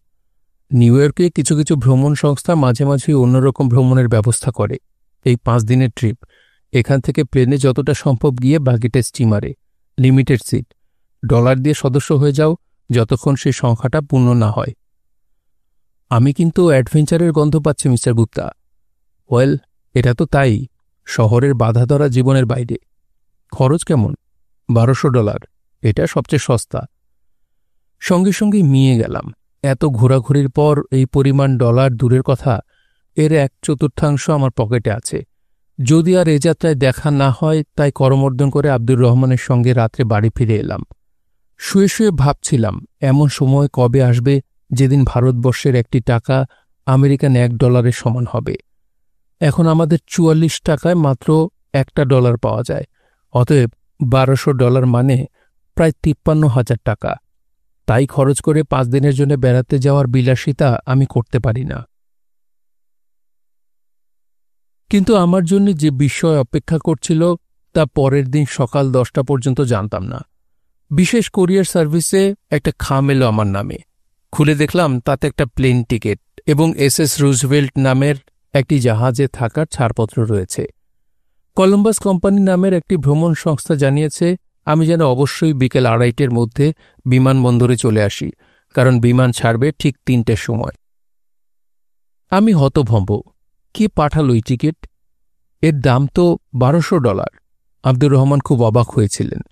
নিউ ইয়র্কে কিছু কিছু ভ্রমণ সংস্থা মাঝে মাঝে অন্যরকম ভ্রমণের ব্যবস্থা করে। এই ৫ দিনের ট্রিপ, এখান থেকে প্লেনে যতটা সম্ভব গিয়ে বাকিটা স্টিমারে, লিমিটেড সিট, ডলার দিয়ে সদস্য হয়ে যাও যতক্ষণ সেই সংখ্যাটা পূর্ণ না হয়। আমি কিন্তু অ্যাডভেঞ্চারের গন্ধ পাচ্ছি মিস্টার গুপ্তা। ওয়েল, এটা তো তাই, শহরের বাধাধরা জীবনের বাইরে। খরচ কেমন? $১২০০। এটা সবচেয়ে সস্তা। সঙ্গে সঙ্গে মিয়ে গেলাম। এত ঘোরাঘুরির পর এই পরিমাণ ডলার দূরের কথা, এর ১/৪ আমার পকেটে আছে। যদি আর এ যাত্রায় দেখা না হয়, তাই করমর্দন করে আব্দুর রহমানের সঙ্গে রাত্রে বাড়ি ফিরে এলাম। শুয়ে শুয়ে ভাবছিলাম, এমন সময় কবে আসবে যেদিন ভারতবর্ষের একটি টাকা আমেরিকান $১ সমান হবে। এখন আমাদের ৪৪ টাকায় মাত্র একটা ডলার পাওয়া যায়। অতএব $১২০০ মানে প্রায় ৫৩,০০০ টাকা। তাই খরচ করে ৫ দিনের জন্য বেড়াতে যাওয়ার বিলাসিতা আমি করতে পারি না। কিন্তু আমার জন্য যে বিস্ময় অপেক্ষা করছিল তা পরের দিন সকাল ১০টা পর্যন্ত জানতাম না। বিশেষ কোরিয়ার সার্ভিসে একটা খাম এলো আমার নামে। খুলে দেখলাম তাতে একটা প্লেন টিকিট এবং SS রুজভেল্ট নামের একটি জাহাজে থাকার ছাড়পত্র রয়েছে। কলম্বাস কোম্পানি নামের একটি ভ্রমণ সংস্থা জানিয়েছে আমি যেন অবশ্যই বিকেল ২:৩০-র মধ্যে বিমানবন্দরে চলে আসি, কারণ বিমান ছাড়বে ঠিক ৩টের সময়। আমি হতভম্ব। কে পাঠালো এই টিকিট? এর দাম তো $1200। আব্দুর রহমান খুব অবাক হয়েছিলেন।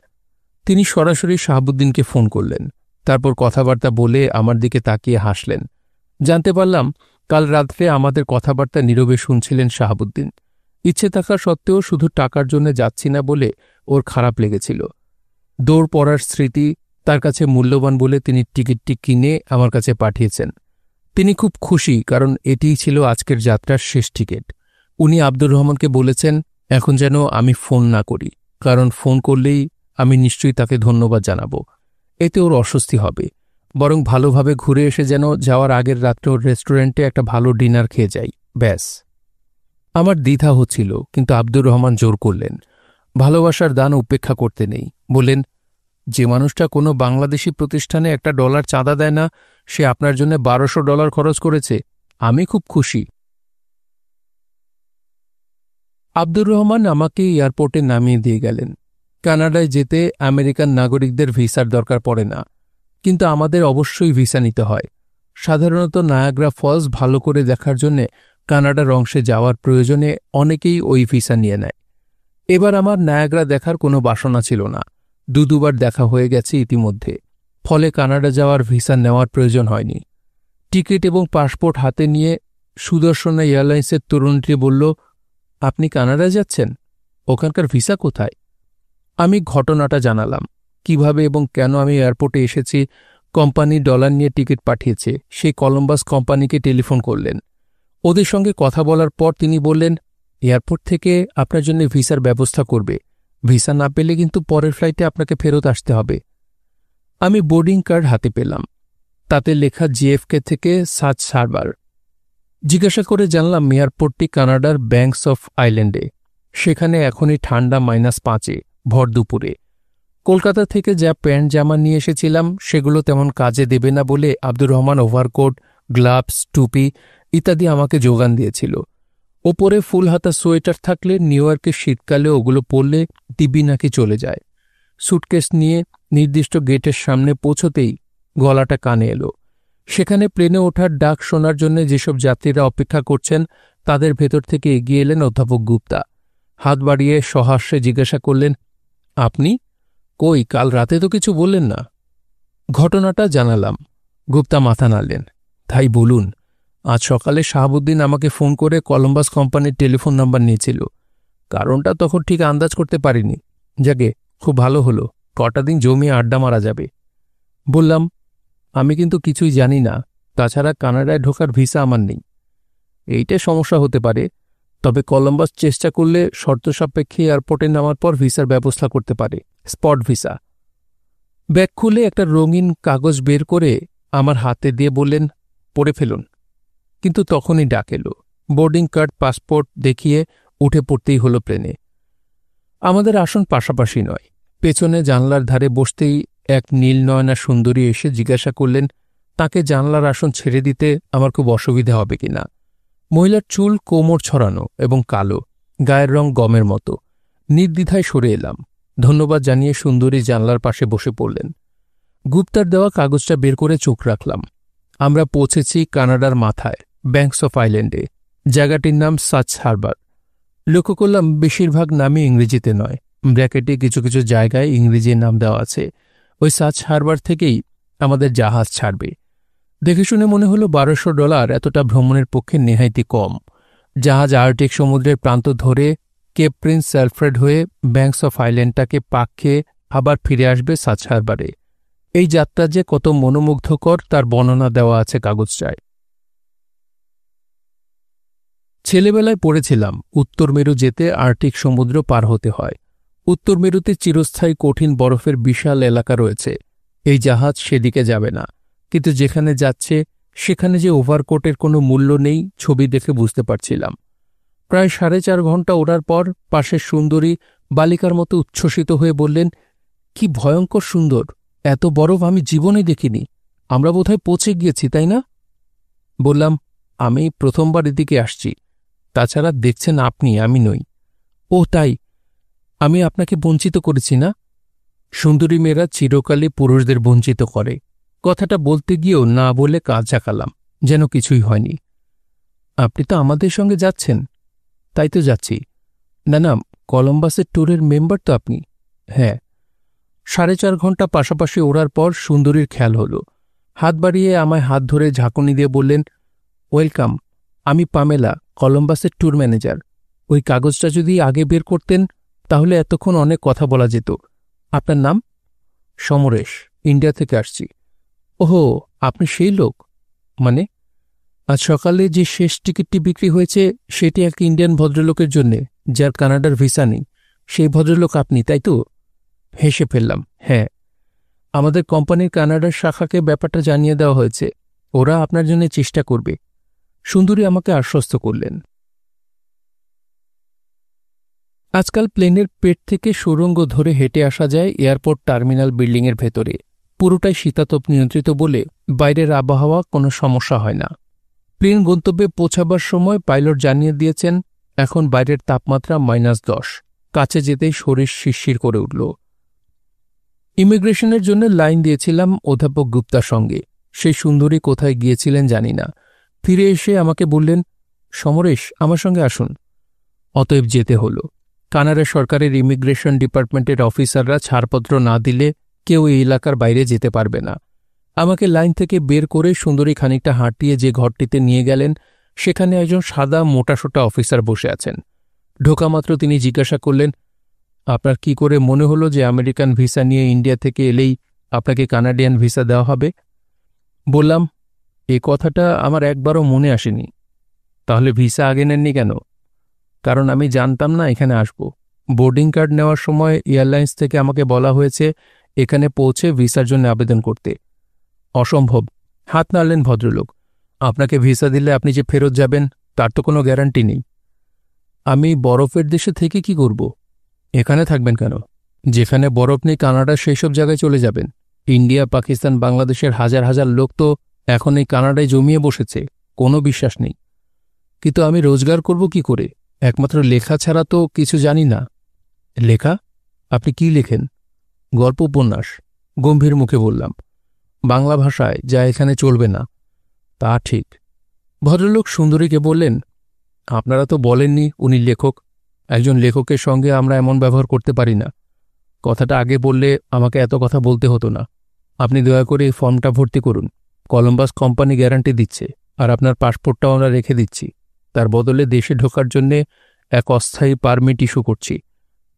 তিনি সরাসরি শাহাবুদ্দিনকে ফোন করলেন। তারপর কথাবার্তা বলে আমার দিকে তাকিয়ে হাসলেন। জানতে পারলাম কাল রাত্রে আমাদের কথাবার্তা নীরবে শুনছিলেন শাহাবুদ্দিন। ইচ্ছে থাকা সত্ত্বেও শুধু টাকার জন্য যাচ্ছি না বলে ওর খারাপ লেগেছিল। দৌড় পড়ার স্মৃতি তার কাছে মূল্যবান বলে তিনি টিকিটটি কিনে আমার কাছে পাঠিয়েছেন। তিনি খুব খুশি, কারণ এটিই ছিল আজকের যাত্রার শেষ টিকিট। উনি আব্দুর রহমানকে বলেছেন এখন যেন আমি ফোন না করি, কারণ ফোন করলেই আমি নিশ্চয়ই তাকে ধন্যবাদ জানাব। এতে ওর অস্বস্তি হবে, বরং ভালোভাবে ঘুরে এসে যেন যাওয়ার আগের রাত্রে ওর রেস্টুরেন্টে একটা ভালো ডিনার খেয়ে যাই, ব্যাস। আমার দ্বিধা হচ্ছিল, কিন্তু আব্দুর রহমান জোর করলেন। ভালোবাসার দান উপেক্ষা করতে নেই। বললেন, যে মানুষটা কোনো বাংলাদেশি প্রতিষ্ঠানে $1 চাঁদা দেয় না, সে আপনার জন্য $1200 খরচ করেছে। আমি খুব খুশি। আব্দুর রহমান আমাকে এয়ারপোর্টে নামিয়ে দিয়ে গেলেন। কানাডায় যেতে আমেরিকান নাগরিকদের ভিসার দরকার পড়ে না, কিন্তু আমাদের অবশ্যই ভিসা নিতে হয়। সাধারণত নায়াগ্রা ফলস ভালো করে দেখার জন্যে কানাডার অংশে যাওয়ার প্রয়োজনে অনেকেই ওই ভিসা নিয়ে নেয়। এবার আমার নায়াগ্রা দেখার কোনো বাসনা ছিল না। দুবার দেখা হয়ে গেছে ইতিমধ্যে, ফলে কানাডা যাওয়ার ভিসা নেওয়ার প্রয়োজন হয়নি। টিকিট এবং পাসপোর্ট হাতে নিয়ে সুদর্শনা এয়ারলাইন্সের তরুণটি বলল, আপনি কানাডা যাচ্ছেন? ওখানকার ভিসা কোথায়? আমি ঘটনাটা জানালাম, কিভাবে এবং কেন আমি এয়ারপোর্টে এসেছি। কোম্পানি $1 নিয়ে টিকিট পাঠিয়েছে। সেই কলম্বাস কোম্পানিকে টেলিফোন করলেন। ওদের সঙ্গে কথা বলার পর তিনি বললেন, এয়ারপোর্ট থেকে আপনার জন্য ভিসার ব্যবস্থা করবে। ভিসা না পেলে কিন্তু পরের ফ্লাইটে আপনাকে ফেরত আসতে হবে। আমি বোর্ডিং কার্ড হাতে পেলাম, তাতে লেখা জিএফকে থেকে সাচ হারবার। জিজ্ঞাসা করে জানলাম এয়ারপোর্টটি কানাডার ব্যাঙ্কস অফ আইল্যান্ডে। সেখানে এখনই ঠান্ডা -5-এ ভর দুপুরে। কলকাতা থেকে যা প্যান্ট জামা নিয়ে এসেছিলাম সেগুলো তেমন কাজে দেবে না বলে আব্দুর রহমান ওভারকোট, গ্লাভস, টুপি ইত্যাদি আমাকে যোগান দিয়েছিল। ওপরে ফুল হাতা সোয়েটার থাকলে নিউ ইয়র্কের শীতকালে ওগুলো পরলে টিবি নাকি চলে যায়। সুটকেস নিয়ে নির্দিষ্ট গেটের সামনে পৌঁছতেই গলাটা কানে এলো। সেখানে প্লেনে ওঠার ডাক শোনার জন্য যেসব যাত্রীরা অপেক্ষা করছেন তাদের ভেতর থেকে এগিয়ে এলেন অধ্যাপক গুপ্তা। হাত বাড়িয়ে সহাস্যে জিজ্ঞাসা করলেন, আপনি কই? কাল রাতে তো কিছু বললেন না। ঘটনাটা জানালাম। গুপ্তা মাথা নাড়লেন। তাই বলুন, আজ সকালে শাহাবুদ্দিন আমাকে ফোন করে কলম্বাস কোম্পানির টেলিফোন নাম্বার নিয়েছিল। কারণটা তখন ঠিক আন্দাজ করতে পারিনি। যাকে খুব ভালো হলো, কটা দিন জমিয়ে আড্ডা মারা যাবে। বললাম, আমি কিন্তু কিছুই জানি না। তাছাড়া কানাডায় ঢোকার ভিসা আমার নেই। এইটা সমস্যা হতে পারে, তবে কলম্বাস চেষ্টা করলে শর্ত সাপেক্ষে এয়ারপোর্টে নামার পর ভিসার ব্যবস্থা করতে পারে, স্পট ভিসা। ব্যাগ খুলে একটা রঙিন কাগজ বের করে আমার হাতে দিয়ে বললেন, পড়ে ফেলুন। কিন্তু তখনই ডাক এলো। বোর্ডিং কার্ড, পাসপোর্ট দেখিয়ে উঠে পড়তেই হলো প্লেনে। আমাদের আসন পাশাপাশি নয়। পেছনে জানলার ধারে বসতেই এক নীল নয়না সুন্দরী এসে জিজ্ঞাসা করলেন তাকে জানলার আসন ছেড়ে দিতে আমার খুব অসুবিধা হবে কিনা। মহিলার চুল কোমর ছড়ানো এবং কালো, গায়ের রং গমের মতো। নির্দ্বিধায় সরে এলাম। ধন্যবাদ জানিয়ে সুন্দরী জানলার পাশে বসে পড়লেন। গুপ্তার দেওয়া কাগজটা বের করে চোখ রাখলাম। আমরা পৌঁছেছি কানাডার মাথায়, ব্যাঙ্কস অফ আইল্যান্ডে। জায়গাটির নাম সাচ হারবার। লক্ষ্য করলাম বেশিরভাগ নামই ইংরেজিতে নয়, ব্র্যাকেটে কিছু কিছু জায়গায় ইংরেজি নাম দেওয়া আছে। ওই সাচ হারবার থেকেই আমাদের জাহাজ ছাড়বে। দেখে শুনে মনে হলো $1200 এতটা ভ্রমণের পক্ষে নেহাইতি কম। জাহাজ আর্কটিক সমুদ্রের প্রান্ত ধরে কেপ প্রিন্স অ্যালফ্রেড হয়ে ব্যাঙ্কস অফ আইল্যান্ডটাকে পাক খেয়ে আবার ফিরে আসবে সাচ হারবারে। এই যাত্রা যে কত মনোমুগ্ধকর তার বর্ণনা দেওয়া আছে কাগজটায়। ছেলেবেলায় পড়েছিলাম উত্তর মেরু যেতে আর্কটিক সমুদ্র পার হতে হয়। উত্তর মেরুতে চিরস্থায়ী কঠিন বরফের বিশাল এলাকা রয়েছে। এই জাহাজ সেদিকে যাবে না, কিন্তু যেখানে যাচ্ছে সেখানে যে ওভারকোটের কোনো মূল্য নেই ছবি দেখে বুঝতে পারছিলাম। প্রায় 4.5 ঘন্টা ওড়ার পর পাশের সুন্দরী বালিকার মতো উচ্ছ্বসিত হয়ে বললেন, কি ভয়ঙ্কর সুন্দর! এত বরফ আমি জীবনে দেখিনি। আমরা বোধহয় পৌঁছে গিয়েছি, তাই না? বললাম, আমি প্রথমবার এদিকে আসছি। তাছাড়া দেখছেন আপনি, আমি নই। ও তাই? আমি আপনাকে বঞ্চিত করেছি না? সুন্দরী মেয়েরা চিরকালই পুরুষদের বঞ্চিত করে। কথাটা বলতে গিয়েও না বলে কাজ ঝাঁকালাম, যেন কিছুই হয়নি। আপনি তো আমাদের সঙ্গে যাচ্ছেন। তাই তো যাচ্ছি। না না, কলম্বাসের ট্যুরের মেম্বার তো আপনি? হ্যাঁ। 4.5 ঘন্টা পাশাপাশি ওড়ার পর সুন্দরীর খেয়াল হলো। হাত বাড়িয়ে আমায় হাত ধরে ঝাঁকুনি দিয়ে বললেন, ওয়েলকাম, আমি পামেলা, কলম্বাসের ট্যুর ম্যানেজার। ওই কাগজটা যদি আগে বের করতেন তাহলে এতক্ষণ অনেক কথা বলা যেত। আপনার নাম? সমরেশ, ইন্ডিয়া থেকে আসছি। ওহো, আপনি সেই লোক। মানে? আজ সকালে যে শেষ টিকিটটি বিক্রি হয়েছে সেটি এক ইন্ডিয়ান ভদ্রলোকের জন্যে, যার কানাডার ভিসা নেই। সেই ভদ্রলোক আপনি, তাই তো? হেসে ফেললাম, হ্যাঁ। আমাদের কোম্পানির কানাডার শাখাকে ব্যাপারটা জানিয়ে দেওয়া হয়েছে। ওরা আপনার জন্য চেষ্টা করবে। সুন্দরী আমাকে আশ্বস্ত করলেন। আজকাল প্লেনের পেট থেকে সুড়ঙ্গ ধরে হেঁটে আসা যায় এয়ারপোর্ট টার্মিনাল বিল্ডিংয়ের ভেতরে। পুরোটাই শীতাতপ নিয়ন্ত্রিত বলে বাইরের আবহাওয়া কোনো সমস্যা হয় না। প্লেন গন্তব্যে পৌঁছাবার সময় পাইলট জানিয়ে দিয়েছেন এখন বাইরের তাপমাত্রা -10। কাছে যেতেই শরীর শিরশির করে উঠল। ইমিগ্রেশনের জন্য লাইন দিয়েছিলাম অধ্যাপক গুপ্তার সঙ্গে। সেই সুন্দরী কোথায় গিয়েছিলেন জানি না। ফিরে এসে আমাকে বললেন, সমরেশ, আমার সঙ্গে আসুন। অতএব যেতে হল। কানাডা সরকারের ইমিগ্রেশন ডিপার্টমেন্টের অফিসাররা ছাড়পত্র না দিলে কেউ এই এলাকার বাইরে যেতে পারবে না। আমাকে লাইন থেকে বের করে সুন্দরী খানিকটা হাঁটিয়ে যে ঘরটিতে নিয়ে গেলেন, সেখানে একজন সাদা মোটাসোটা অফিসার বসে আছেন। ঢোকামাত্র তিনি জিজ্ঞাসা করলেন, আপনার কি করে মনে হলো যে আমেরিকান ভিসা নিয়ে ইন্ডিয়া থেকে এলেই আপনাকে কানাডিয়ান ভিসা দেওয়া হবে? বললাম, এ কথাটা আমার একবারও মনে আসেনি। তাহলে ভিসা আগে নেননি কেন? কারণ আমি জানতাম না এখানে আসব। বোর্ডিং কার্ড নেওয়ার সময় এয়ারলাইন্স থেকে আমাকে বলা হয়েছে এখানে পৌঁছে ভিসার জন্য আবেদন করতে। অসম্ভব, হাত নাড়লেন ভদ্রলোক। আপনাকে ভিসা দিলে আপনি যে ফেরত যাবেন তার তো কোনো গ্যারান্টি নেই। আমি বরফের দেশে থেকে কি করব? এখানে থাকবেন কেন? যেখানে বরফ নেই কানাডা সেই সব জায়গায় চলে যাবেন। ইন্ডিয়া, পাকিস্তান, বাংলাদেশের হাজার হাজার লোক তো এখন এই কানাডায় জমিয়ে বসেছে, কোনো বিশ্বাস নেই। কিন্তু আমি রোজগার করব কি করে? একমাত্র লেখা ছাড়া তো কিছু জানি না। লেখা? আপনি কি লেখেন? গল্প, উপন্যাস। গম্ভীর মুখে বললাম। বাংলা ভাষায়, যা এখানে চলবে না। তা ঠিক। ভদ্রলোক সুন্দরীকে বললেন, আপনারা তো বলেননি উনি লেখক। একজন লেখকের সঙ্গে আমরা এমন ব্যবহার করতে পারি না। কথাটা আগে বললে আমাকে এত কথা বলতে হতো না। আপনি দয়া করে এই ফর্মটা ভর্তি করুন। কলম্বাস কোম্পানি গ্যারান্টি দিচ্ছে, আর আপনার পাসপোর্টটাও আমরা রেখে দিচ্ছি। তার বদলে দেশে ঢোকার জন্যে এক অস্থায়ী পারমিট ইস্যু করছি।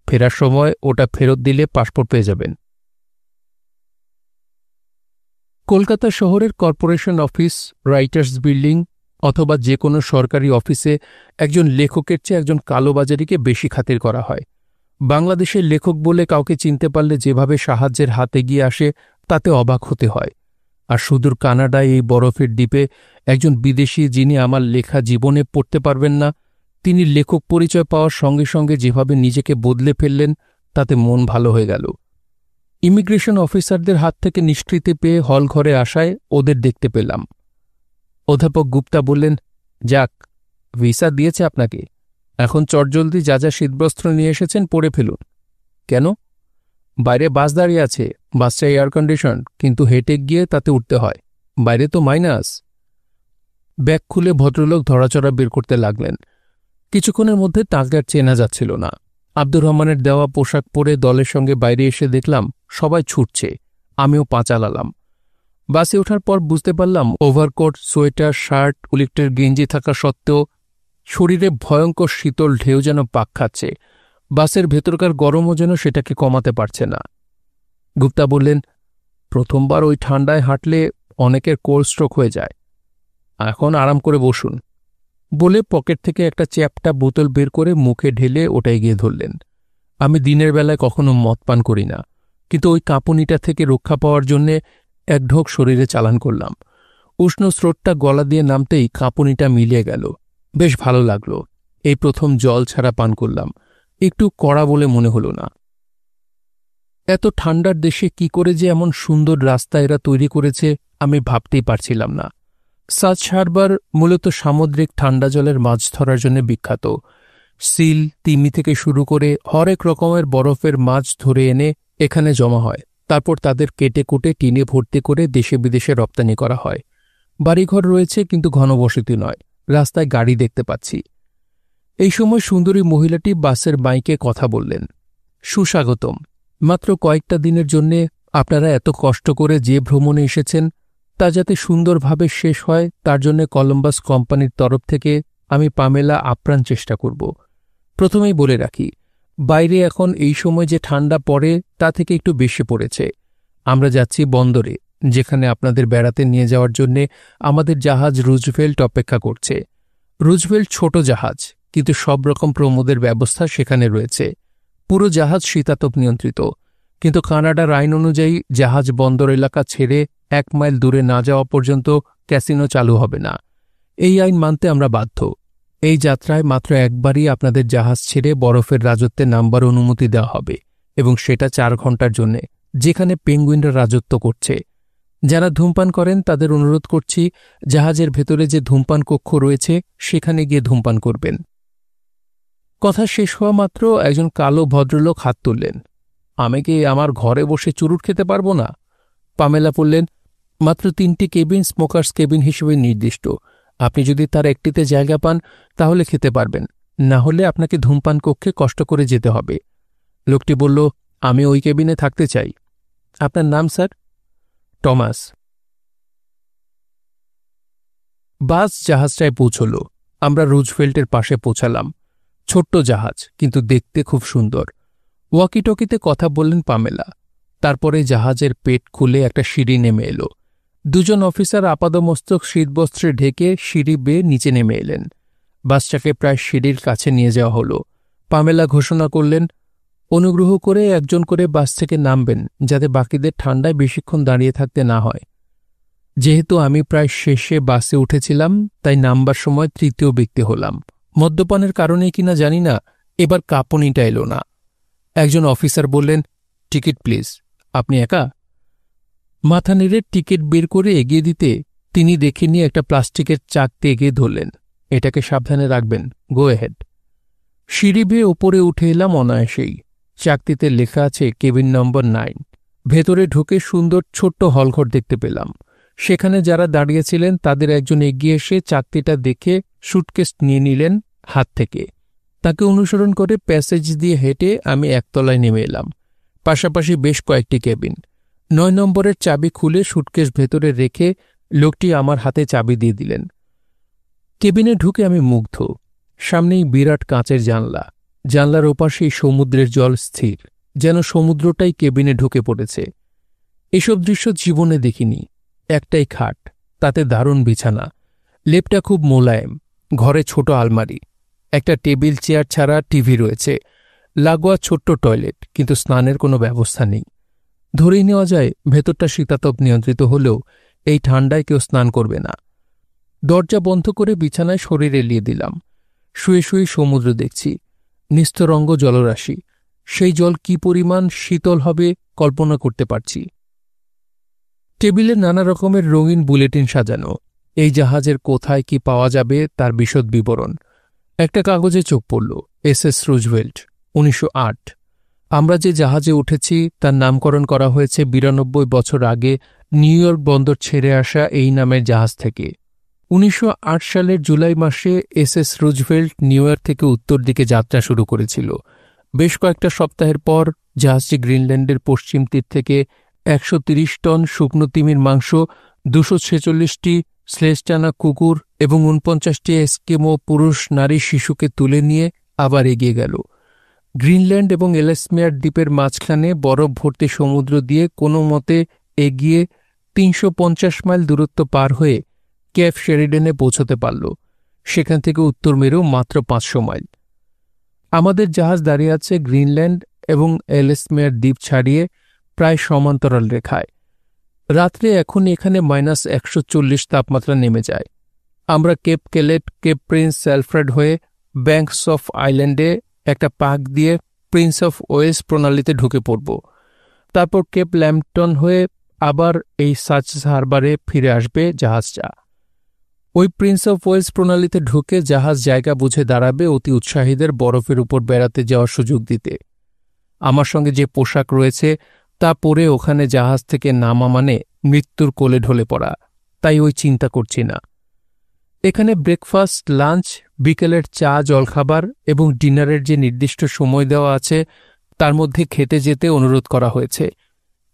ফেরার সময় ওটা ফেরত দিলে পাসপোর্ট পেয়ে যাবেন। কলকাতা শহরের কর্পোরেশন অফিস, রাইটার্স বিল্ডিং অথবা যে কোনো সরকারি অফিসে একজন লেখকের চেয়ে একজন কালোবাজারিকে বেশি খাতির করা হয়। বাংলাদেশের লেখক বলে কাউকে চিনতে পারলে যেভাবে সাহায্যের হাতে গিয়ে আসে তাতে অবাক হতে হয়। আর সুদূর কানাডায় এই বরফের দ্বীপে একজন বিদেশি যিনি আমার লেখা জীবনে পড়তে পারবেন না, তিনি লেখক পরিচয় পাওয়ার সঙ্গে সঙ্গে যেভাবে নিজেকে বদলে ফেললেন তাতে মন ভালো হয়ে গেল। ইমিগ্রেশন অফিসারদের হাত থেকে নিষ্কৃতি পেয়ে হল ঘরে আসায় ওদের দেখতে পেলাম। অধ্যাপক গুপ্তা বললেন, যাক, ভিসা দিয়েছে আপনাকে। এখন চটজলদি যা যা শীতবস্ত্র নিয়ে এসেছেন পরে ফেলুন। কেন? বাইরে বাস দাঁড়িয়ে আছে। বাসটা এয়ার কন্ডিশন, কিন্তু হেঁটে গিয়ে তাতে উঠতে হয়। বাইরে তো মাইনাস। ব্যাগ খুলে ভদ্রলোক ধরাচড়া বের করতে লাগলেন। কিছুক্ষণের মধ্যে তাকে আর চেনা যাচ্ছিল না। আব্দুর রহমানের দেওয়া পোশাক পরে দলের সঙ্গে বাইরে এসে দেখলাম সবাই ছুটছে, আমিও পা চালালাম। বাসে ওঠার পর বুঝতে পারলাম ওভারকোট, সোয়েটার, শার্ট, উলিকটের গেঞ্জি থাকা সত্ত্বেও শরীরে ভয়ঙ্কর শীতল ঢেউ যেন পাক খাচ্ছে। বাসের ভেতরকার গরমও যেন সেটাকে কমাতে পারছে না। গুপ্তা বললেন, প্রথমবার ওই ঠান্ডায় হাঁটলে অনেকের কোল্ড স্ট্রোক হয়ে যায়। এখন আরাম করে বসুন। বলে পকেট থেকে একটা চ্যাপটা বোতল বের করে মুখে ঢেলে ওটাই গিয়ে ধরলেন। আমি দিনের বেলায় কখনো মদ পান করি না, কিন্তু ওই কাঁপুনিটা থেকে রক্ষা পাওয়ার জন্যে এক ঢোক শরীরে চালান করলাম। উষ্ণ স্রোতটা গলা দিয়ে নামতেই কাঁপুনিটা মিলিয়ে গেল। বেশ ভালো লাগল। এই প্রথম জল ছাড়া পান করলাম। একটু কড়া বলে মনে হল না। এত ঠান্ডার দেশে কি করে যে এমন সুন্দর রাস্তা এরা তৈরি করেছে আমি ভাবতেই পারছিলাম না। সাচ হারবার মূলত সামুদ্রিক ঠান্ডা জলের মাছ ধরার জন্য বিখ্যাত। সিল, তিমি থেকে শুরু করে হরেক রকমের বরফের মাছ ধরে এনে এখানে জমা হয়। তারপর তাদের কেটে কুটে টিনে ভর্তি করে দেশে বিদেশে রপ্তানি করা হয়। বাড়িঘর রয়েছে, কিন্তু ঘনবসতি নয়। রাস্তায় গাড়ি দেখতে পাচ্ছি। এই সময় সুন্দরী মহিলাটি বাসের মাইকে কথা বললেন। সুস্বাগতম। মাত্র কয়েকটা দিনের জন্যে আপনারা এত কষ্ট করে যে ভ্রমণে এসেছেন তা যাতে সুন্দরভাবে শেষ হয় তার জন্য কলম্বাস কোম্পানির তরফ থেকে আমি পামেলা আপ্রাণ চেষ্টা করব। প্রথমেই বলে রাখি, বাইরে এখন এই সময় যে ঠান্ডা পড়ে তা থেকে একটু বেশি পড়েছে। আমরা যাচ্ছি বন্দরে, যেখানে আপনাদের বেড়াতে নিয়ে যাওয়ার জন্যে আমাদের জাহাজ রুজভেল্ট অপেক্ষা করছে। রুজভেল্ট ছোট জাহাজ, কিন্তু সব রকম প্রমোদের ব্যবস্থা সেখানে রয়েছে। পুরো জাহাজ শীতাতপ নিয়ন্ত্রিত, কিন্তু কানাডার আইন অনুযায়ী জাহাজ বন্দর এলাকা ছেড়ে 1 মাইল দূরে না যাওয়া পর্যন্ত ক্যাসিনো চালু হবে না। এই আইন মানতে আমরা বাধ্য। এই যাত্রায় মাত্র একবারই আপনাদের জাহাজ ছেড়ে বরফের রাজত্বে নামবার অনুমতি দেওয়া হবে, এবং সেটা 4 ঘণ্টার জন্যে, যেখানে পেঙ্গুইনরা রাজত্ব করছে। যারা ধূমপান করেন তাদের অনুরোধ করছি জাহাজের ভেতরে যে ধূমপান কক্ষ রয়েছে সেখানে গিয়ে ধূমপান করবেন। কথা শেষ হওয়া মাত্র একজন কালো ভদ্রলোক হাত তুললেন। আমি কি আমার ঘরে বসে চুরুট খেতে পারবো না? পামেলা বললেন, মাত্র 3টি কেবিন স্মোকার্স কেবিন হিসেবে নির্দিষ্ট। আপনি যদি তার একটিতে জায়গা পান তাহলে খেতে পারবেন, না হলে আপনাকে ধূমপান কক্ষে কষ্ট করে যেতে হবে। লোকটি বলল, আমি ওই কেবিনে থাকতে চাই। আপনার নাম স্যার? টমাস। বাস জাহাজটায় পৌঁছল। আমরা রুজভেল্টের পাশে পৌঁছালাম। ছোট্ট জাহাজ, কিন্তু দেখতে খুব সুন্দর। ওয়াকিটকিতে কথা বললেন পামেলা। তারপরে জাহাজের পেট খুলে একটা সিঁড়ি নেমে এলো। 2 জন অফিসার আপাদমস্তক শীতবস্ত্রে ঢেকে সিঁড়ি বেয়ে নিচে নেমে এলেন। বাসটাকে প্রায় সিঁড়ির কাছে নিয়ে যাওয়া হলো। পামেলা ঘোষণা করলেন, অনুগ্রহ করে একজন করে বাস থেকে নামবেন, যাতে বাকিদের ঠান্ডায় বেশিক্ষণ দাঁড়িয়ে থাকতে না হয়। যেহেতু আমি প্রায় শেষে বাসে উঠেছিলাম, তাই নামবার সময় 3য় ব্যক্তি হলাম। মদ্যপানের কারণে কিনা জানি না, এবার কাঁপুনিটা এলো না। একজন অফিসার বললেন, টিকিট প্লিজ। আপনি একা? মাথা নেড়ে টিকিট বের করে এগিয়ে দিতে তিনি দেখে নিয়ে একটা প্লাস্টিকের চাকতে এগিয়ে ধরলেন। এটাকে সাবধানে রাখবেন, গো এহেড। সিঁড়ি বেয়ে ওপরে উঠে এলাম অনায়াসেই। চাকতিতে লেখা আছে কেবিন নম্বর 9। ভেতরে ঢুকে সুন্দর ছোট্ট হলঘর দেখতে পেলাম। সেখানে যারা দাঁড়িয়েছিলেন তাদের একজন এগিয়ে এসে চাকতিটা দেখে সুটকেস নিয়ে নিলেন হাত থেকে। তাকে অনুসরণ করে প্যাসেজ দিয়ে হেঁটে আমি একতলায় নেমে এলাম। পাশাপাশি বেশ কয়েকটি কেবিন। 9 নম্বরের চাবি খুলে সুটকেস ভেতরে রেখে লোকটি আমার হাতে চাবি দিয়ে দিলেন। কেবিনে ঢুকে আমি মুগ্ধ। সামনেই বিরাট কাঁচের জানলা। জানলার ওপাশেই সমুদ্রের জল স্থির, যেন সমুদ্রটাই কেবিনে ঢুকে পড়েছে। এসব দৃশ্য জীবনে দেখিনি। একটাই খাট, তাতে দারুণ বিছানা, লেপটা খুব মোলায়েম। ঘরে ছোট আলমারি, একটা টেবিল চেয়ার ছাড়া টিভি রয়েছে। লাগোয়া ছোট্ট টয়লেট, কিন্তু স্নানের কোনো ব্যবস্থা নেই। ধরেই নেওয়া যায় ভেতরটা শীতাতপ নিয়ন্ত্রিত হলেও এই ঠান্ডায় কেউ স্নান করবে না। দরজা বন্ধ করে বিছানায় শরীর এলিয়ে দিলাম। শুয়ে শুয়ে সমুদ্র দেখছি, নিস্তরঙ্গ জলরাশি। সেই জল কি পরিমাণ শীতল হবে কল্পনা করতে পারছি। টেবিলে নানা রকমের রঙিন বুলেটিন সাজানো। এই জাহাজের কোথায় কি পাওয়া যাবে তার বিশদ বিবরণ। একটা কাগজে চোখ পড়ল, SS রুজভেল্ট, 1908। আমরা যে জাহাজে উঠেছি তার নামকরণ করা হয়েছে 92 বছর আগে নিউ ইয়র্ক বন্দর ছেড়ে আসা এই নামের জাহাজ থেকে। 1908 সালের জুলাই মাসে SS রুজভেল্ট নিউ ইয়র্ক থেকে উত্তর দিকে যাত্রা শুরু করেছিল। বেশ কয়েকটা সপ্তাহের পর জাহাজটি গ্রিনল্যান্ডের পশ্চিম তীর থেকে 130 টন শুকনো তিমির মাংস, 246টি স্লেজটানা কুকুর এবং 49টি এস্কিমো পুরুষ নারী শিশুকে তুলে নিয়ে আবার এগিয়ে গেল। গ্রিনল্যান্ড এবং এলেসমিয়ার দ্বীপের মাঝখানে বরফ ভর্তি সমুদ্র দিয়ে কোনো মতে এগিয়ে 350 মাইল দূরত্ব পার হয়ে কেপ শেরিডেনে পৌঁছতে পারল। সেখান থেকে উত্তর মেরু মাত্র 500 মাইল। আমাদের জাহাজ দাঁড়িয়ে আছে গ্রিনল্যান্ড এবং এলেসমিয়ার দ্বীপ ছাড়িয়ে প্রায় সমান্তরাল রেখায়। রাত্রে এখন এখানে -140 তাপমাত্রা নেমে যায়। আমরা কেপ কেলেট, কেপ প্রিন্স অ্যালফ্রেড হয়ে ব্যাঙ্কস অফ আইল্যান্ডে একটা পাক দিয়ে প্রিন্স অফ ওয়েলস প্রণালীতে ঢুকে পড়ব। তারপর কেপ ল্যাম্পটন হয়ে আবার এই সাচ হারবারে ফিরে আসবে জাহাজটা। ওই প্রিন্স অফ ওয়েলস প্রণালীতে ঢুকে জাহাজ জায়গা বুঝে দাঁড়াবে অতি উৎসাহীদের বরফের উপর বেড়াতে যাওয়ার সুযোগ দিতে। আমার সঙ্গে যে পোশাক রয়েছে তা পরে ওখানে জাহাজ থেকে নামা মানে মৃত্যুর কোলে ঢলে পড়া, তাই ওই চিন্তা করছি না। এখানে ব্রেকফাস্ট, লাঞ্চ, বিকেলের চা, জলখাবার এবং ডিনারের যে নির্দিষ্ট সময় দেওয়া আছে তার মধ্যে খেতে যেতে অনুরোধ করা হয়েছে।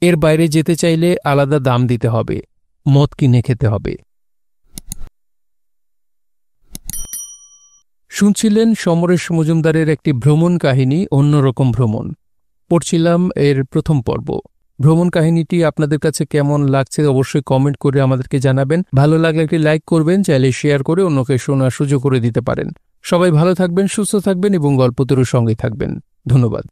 এর বাইরে যেতে চাইলে আলাদা দাম দিতে হবে, মদ কিনে খেতে হবে। শুনছিলেন সমরেশ মজুমদারের একটি ভ্রমণ কাহিনী, অন্যরকম ভ্রমণ। পড়ছিলাম এর প্রথম পর্ব। ভ্রমণ কাহিনীটি আপনাদের কাছে কেমন লাগছে অবশ্যই কমেন্ট করে আমাদেরকে জানাবেন। ভালো লাগলে একটি লাইক করবেন, চাইলে শেয়ার করে অন্যকে শোনার সুযোগ করে দিতে পারেন। সবাই ভালো থাকবেন, সুস্থ থাকবেন এবং গল্পতরুর সঙ্গে থাকবেন। ধন্যবাদ।